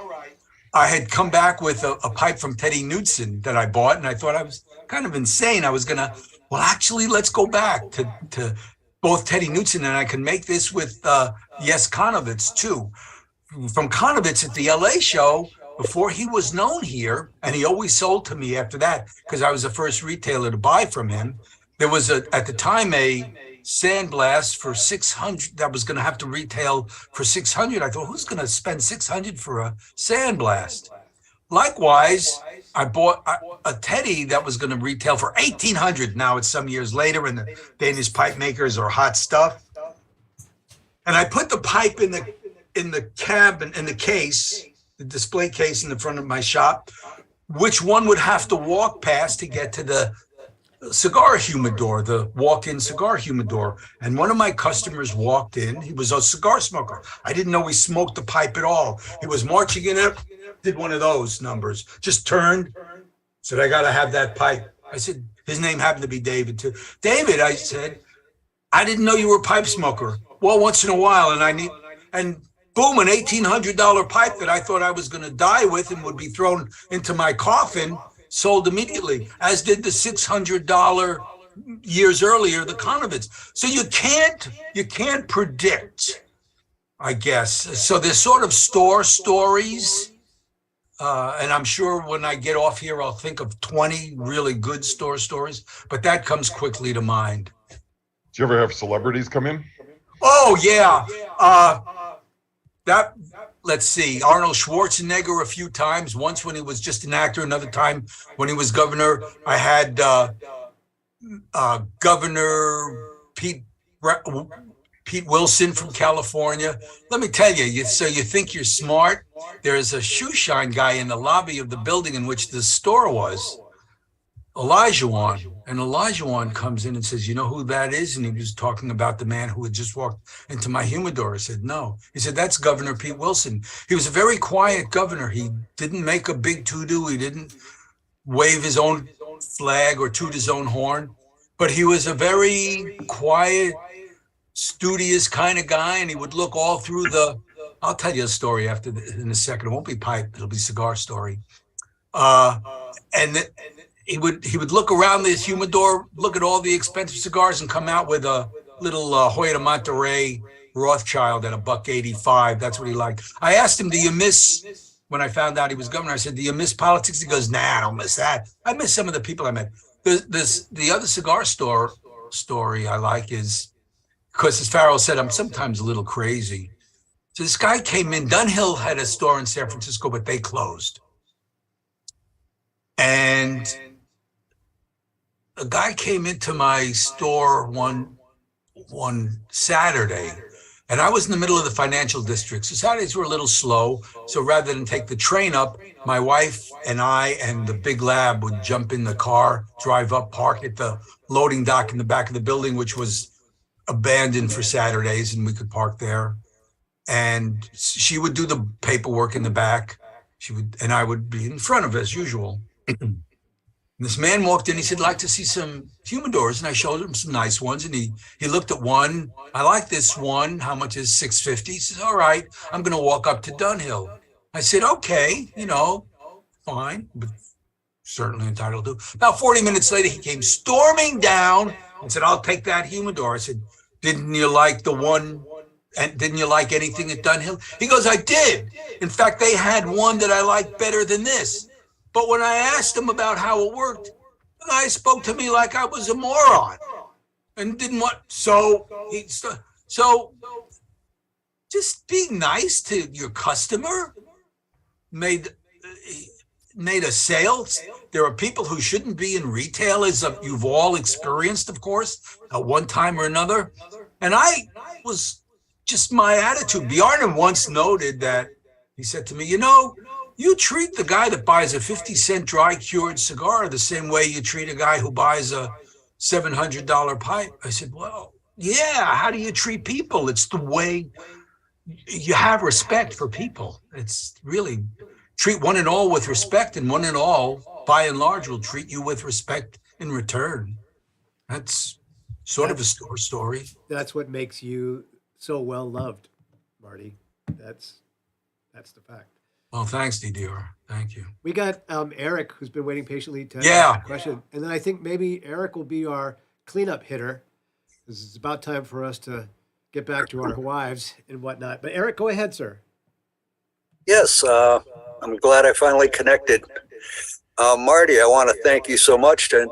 I had come back with a pipe from Teddy Knudsen that I bought, and I thought I was kind of insane. I was going to, well, actually, let's go back to both Teddy Knudsen, and I can make this with Yes Konovitz, too. From Konovitz at the LA show, before he was known here, and he always sold to me after that because I was the first retailer to buy from him. There was at the time a sandblast for 600 that was going to have to retail for 600. I thought, who's going to spend 600 for a sandblast? Likewise, I bought a Teddy that was going to retail for 1,800. Now it's some years later, and the Danish pipe makers are hot stuff. And I put the pipe in the cabin, in the case, the display case in the front of my shop, which one would have to walk past to get to the cigar humidor, the walk-in cigar humidor. And one of my customers walked in. He was a cigar smoker. I didn't know he smoked the pipe at all. He was marching in it, did one of those numbers, just turned, said, I got to have that pipe. I said, his name happened to be David too. David, I said, I didn't know you were a pipe smoker. Well, once in a while, and boom, an $1,800 pipe that I thought I was going to die with and would be thrown into my coffin sold immediately, as did the $600 years earlier, the Conovitz. So you can't predict, I guess. So there's sort of store stories, and I'm sure when I get off here, I'll think of 20 really good store stories, but that comes quickly to mind. Do you ever have celebrities come in? Oh, yeah. Let's see, Arnold Schwarzenegger a few times, once when he was just an actor, another time when he was governor. I had Governor Pete Wilson from California. Let me tell you, so you think you're smart? There's a shoe shine guy in the lobby of the building in which the store was, Elijah. And Elijah comes in and says, you know who that is? And he was talking about the man who had just walked into my humidor. I said, no. He said, that's Governor Pete Wilson. He was a very quiet governor. He didn't make a big to-do. He didn't wave his own flag or toot his own horn. But he was a very quiet, studious kind of guy. And he would look all through I'll tell you a story in a second. It won't be pipe. It'll be cigar story. He would look around this humidor, look at all the expensive cigars, and come out with a little Hoya de Monterrey Rothschild at $1.85. That's what he liked. I asked him, do you miss, when I found out he was governor, I said, do you miss politics? He goes, nah, I don't miss that. I miss some of the people I met. The other cigar store story I like is, because as Farrell said, I'm sometimes a little crazy. So this guy came in. Dunhill had a store in San Francisco, but they closed. And a guy came into my store one Saturday, and I was in the middle of the financial district. So Saturdays were a little slow. So rather than take the train up, my wife and I and the big lab would jump in the car, drive up, park at the loading dock in the back of the building, which was abandoned for Saturdays, and we could park there. And she would do the paperwork in the back. And I would be in front of, as usual. This man walked in, he said, I'd like to see some humidors. And I showed him some nice ones. And he looked at one. I like this one. How much is $650? He says, all right, I'm going to walk up to Dunhill. I said, okay, fine, but certainly entitled to. About 40 minutes later, he came storming down and said, I'll take that humidor. I said, didn't you like the one? And didn't you like anything at Dunhill? He goes, I did. In fact, they had one that I liked better than this. But when I asked him about how it worked, the guy spoke to me like I was a moron and didn't want. So just be nice to your customer. Made a sale. There are people who shouldn't be in retail, as you've all experienced, of course, at one time or another. And I was just my attitude. Bjarne once noted that he said to me, you treat the guy that buys a 50-cent dry cured cigar the same way you treat a guy who buys a $700 pipe. I said, well, yeah, how do you treat people? It's the way you have respect for people. It's really treat one and all with respect, and one and all, by and large, will treat you with respect in return. That's sort of a store story. That's what makes you so well loved, Marty. That's the fact. Well, thanks, Didier. Thank you. We got Eric, who's been waiting patiently to ask a question. And then I think maybe Eric will be our cleanup hitter, because it's about time for us to get back to our wives and whatnot. But Eric, go ahead, sir. Yes, I'm glad I finally connected. Marty, I want to thank you so much to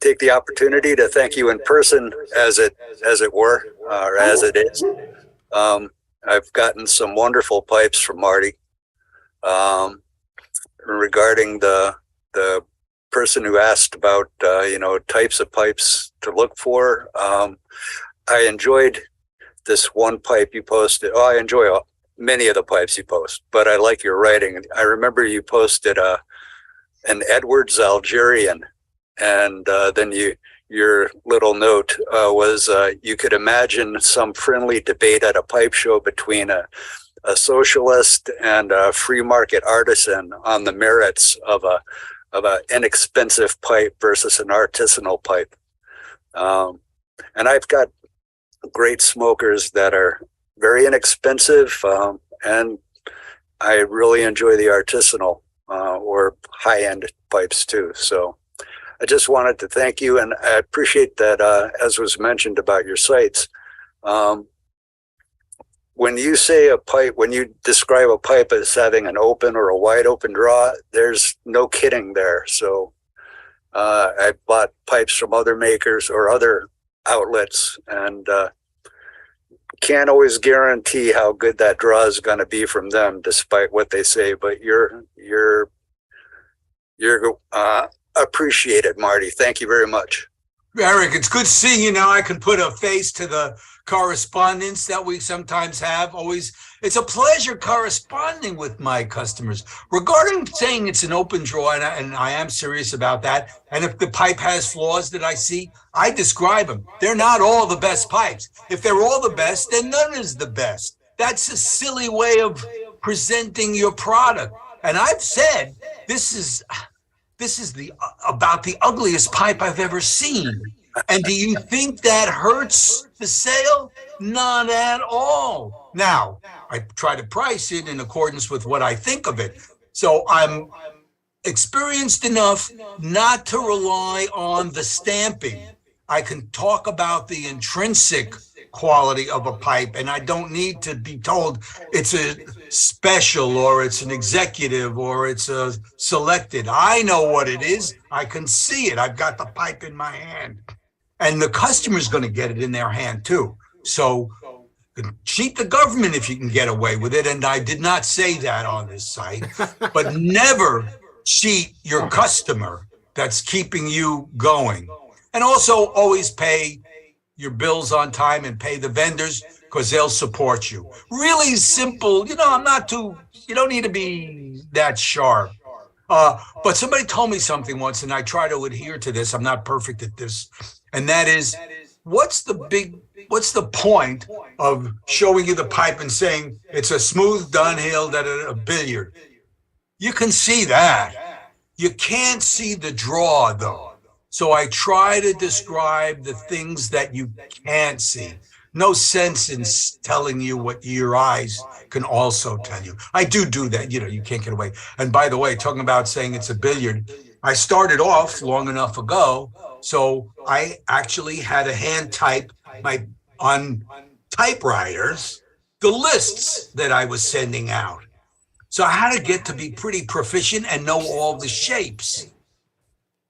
take the opportunity to thank you in person, as it were, or as it is. I've gotten some wonderful pipes from Marty. Regarding the person who asked about types of pipes to look for, I enjoyed this one pipe you posted. Oh, I enjoy many of the pipes you post, but I like your writing. I remember you posted an Edwards Algerian, and then your little note was you could imagine some friendly debate at a pipe show between a socialist and a free market artisan on the merits of an inexpensive pipe versus an artisanal pipe. And I've got great smokers that are very inexpensive, and I really enjoy the artisanal or high-end pipes too. So I just wanted to thank you, and I appreciate that, as was mentioned about your sites. When you say a pipe, when you describe a pipe as having an open or a wide open draw, there's no kidding there. So I bought pipes from other makers or other outlets, and can't always guarantee how good that draw is going to be from them, despite what they say. But you're appreciated, Marty. Thank you very much. Eric, it's good seeing you now. I can put a face to the correspondence that we sometimes have. Always, it's a pleasure corresponding with my customers. Regarding saying it's an open draw, and I am serious about that, and if the pipe has flaws that I see, I describe them. They're not all the best pipes. If they're all the best, then none is the best. That's a silly way of presenting your product. And I've said, this is about the ugliest pipe I've ever seen. And do you think that hurts the sale? Not at all. Now, I try to price it in accordance with what I think of it. So I'm experienced enough not to rely on the stamping. I can talk about the intrinsic quality of a pipe, and I don't need to be told it's a special or it's an executive or it's a selected. I know what it is. I can see it. I've got the pipe in my hand, and the customer's going to get it in their hand too. So cheat the government if you can get away with it. And I did not say that on this site, but never cheat your customer that's keeping you going. And also always pay your bills on time and pay the vendors, because they'll support you. Really simple. You don't need to be that sharp. But somebody told me something once, and I try to adhere to this. I'm not perfect at this. And that is, what's the point of showing you the pipe and saying it's a smooth downhill that a billiard? You can see that. You can't see the draw, though. So I try to describe the things that you can't see. No sense in telling you what your eyes can also tell you. I do that. You can't get away. And by the way, talking about saying it's a billiard, I started off long enough ago, so I actually had a hand type on typewriters the lists that I was sending out. So I had to get to be pretty proficient and know all the shapes.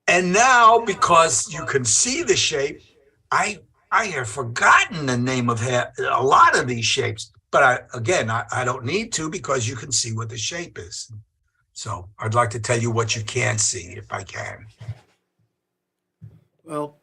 And now, because you can see the shape, I have forgotten the name of a lot of these shapes. But I don't need to, because you can see what the shape is. So I'd like to tell you what you can see, if I can. Well,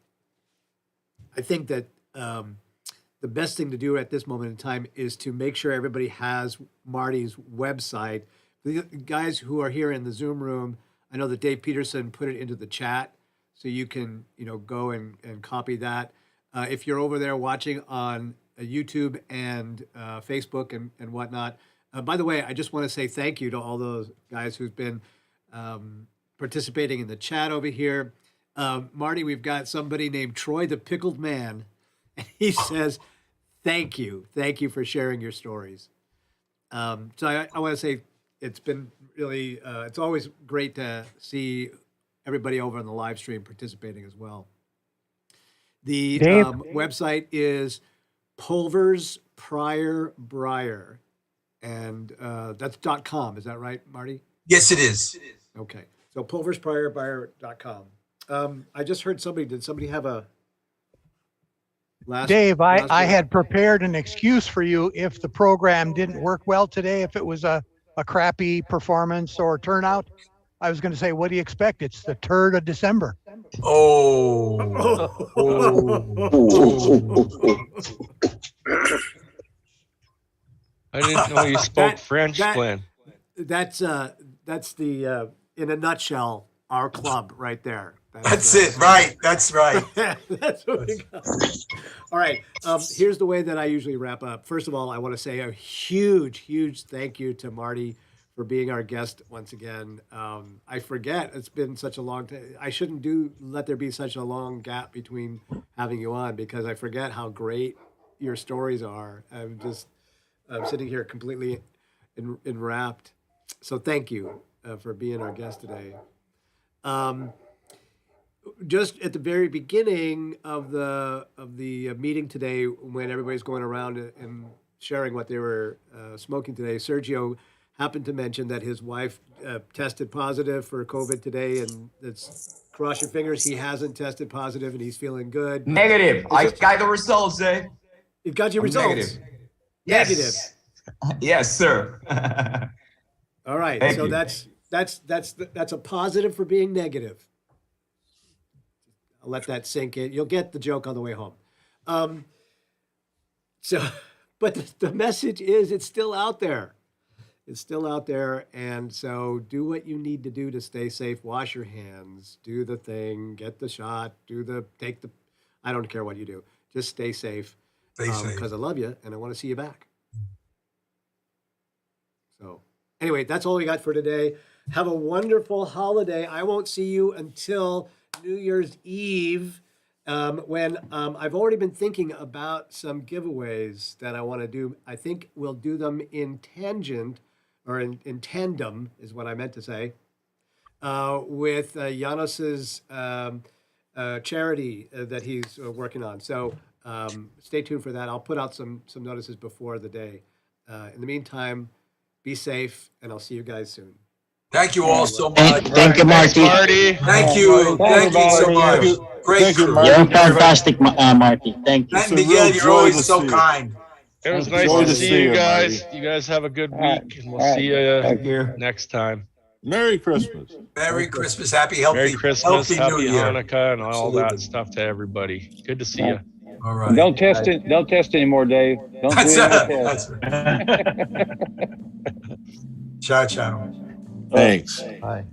I think that the best thing to do at this moment in time is to make sure everybody has Marty's website. The guys who are here in the Zoom room, I know that Dave Peterson put it into the chat, so you can go and copy that. If you're over there watching on YouTube and Facebook and whatnot. By the way, I just want to say thank you to all those guys who've been participating in the chat over here. Marty, we've got somebody named Troy the Pickled Man, and he says, thank you for sharing your stories. So I want to say it's been really, it's always great to see everybody over on the live stream participating as well. The website is Pulvers Briar. And that's .com. Is that right, Marty? Yes, it is. Okay. So pulversbriar.com. I just heard did somebody have a last? Dave, last I word? had prepared an excuse for you if the program didn't work well today, if it was a crappy performance or turnout. I was going to say, what do you expect? It's the 3rd of December. Oh. I didn't know you spoke French, Glenn. That's the in a nutshell, our club right there. That's it. Right. That's right. That's what we got. All right. Here's the way that I usually wrap up. First of all, I want to say a huge, huge thank you to Marty for being our guest once again. I forget, it's been such a long time. I shouldn't let there be such a long gap between having you on, because I forget how great your stories are. I'm sitting here completely enwrapped. So thank you for being our guest today. Just at the very beginning of the meeting today, when everybody's going around and sharing what they were smoking today, Sergio happened to mention that his wife tested positive for COVID today, and cross your fingers he hasn't tested positive and he's feeling good. Negative. I got the results, eh? You got your I'm results? negative. Yes. Negative. Yes, sir. All right. Thank So you. that's a positive for being negative. I'll let that sink in. You'll get the joke on the way home. But the message is it's still out there. It's still out there. And so do what you need to do to stay safe. Wash your hands, do the thing, get the shot, I don't care what you do. Just stay safe. Stay safe. Because I love you and I want to see you back. So anyway, that's all we got for today. Have a wonderful holiday. I won't see you until New Year's Eve, when I've already been thinking about some giveaways that I want to do. I think we'll do them in tangent, or in tandem is what I meant to say, with Janos's charity that he's working on. So stay tuned for that. I'll put out some notices before the day. In the meantime, be safe, and I'll see you guys soon. Thank you all so much. Thank you, Marty. Thank you. Thank you so much. Great crew. You're fantastic, Marty. Thank you. And Miguel, you're always so kind. It was nice to see you guys. You guys have a good week, and we'll see you next time. Merry Christmas. Merry Christmas. Happy, healthy, Merry Christmas, healthy Happy New Year. Hanukkah, and all that stuff to everybody. Good to see you. All right. Don't test it. Don't test anymore, Dave. Don't do That's any test. Ciao, ciao. Thanks. Bye.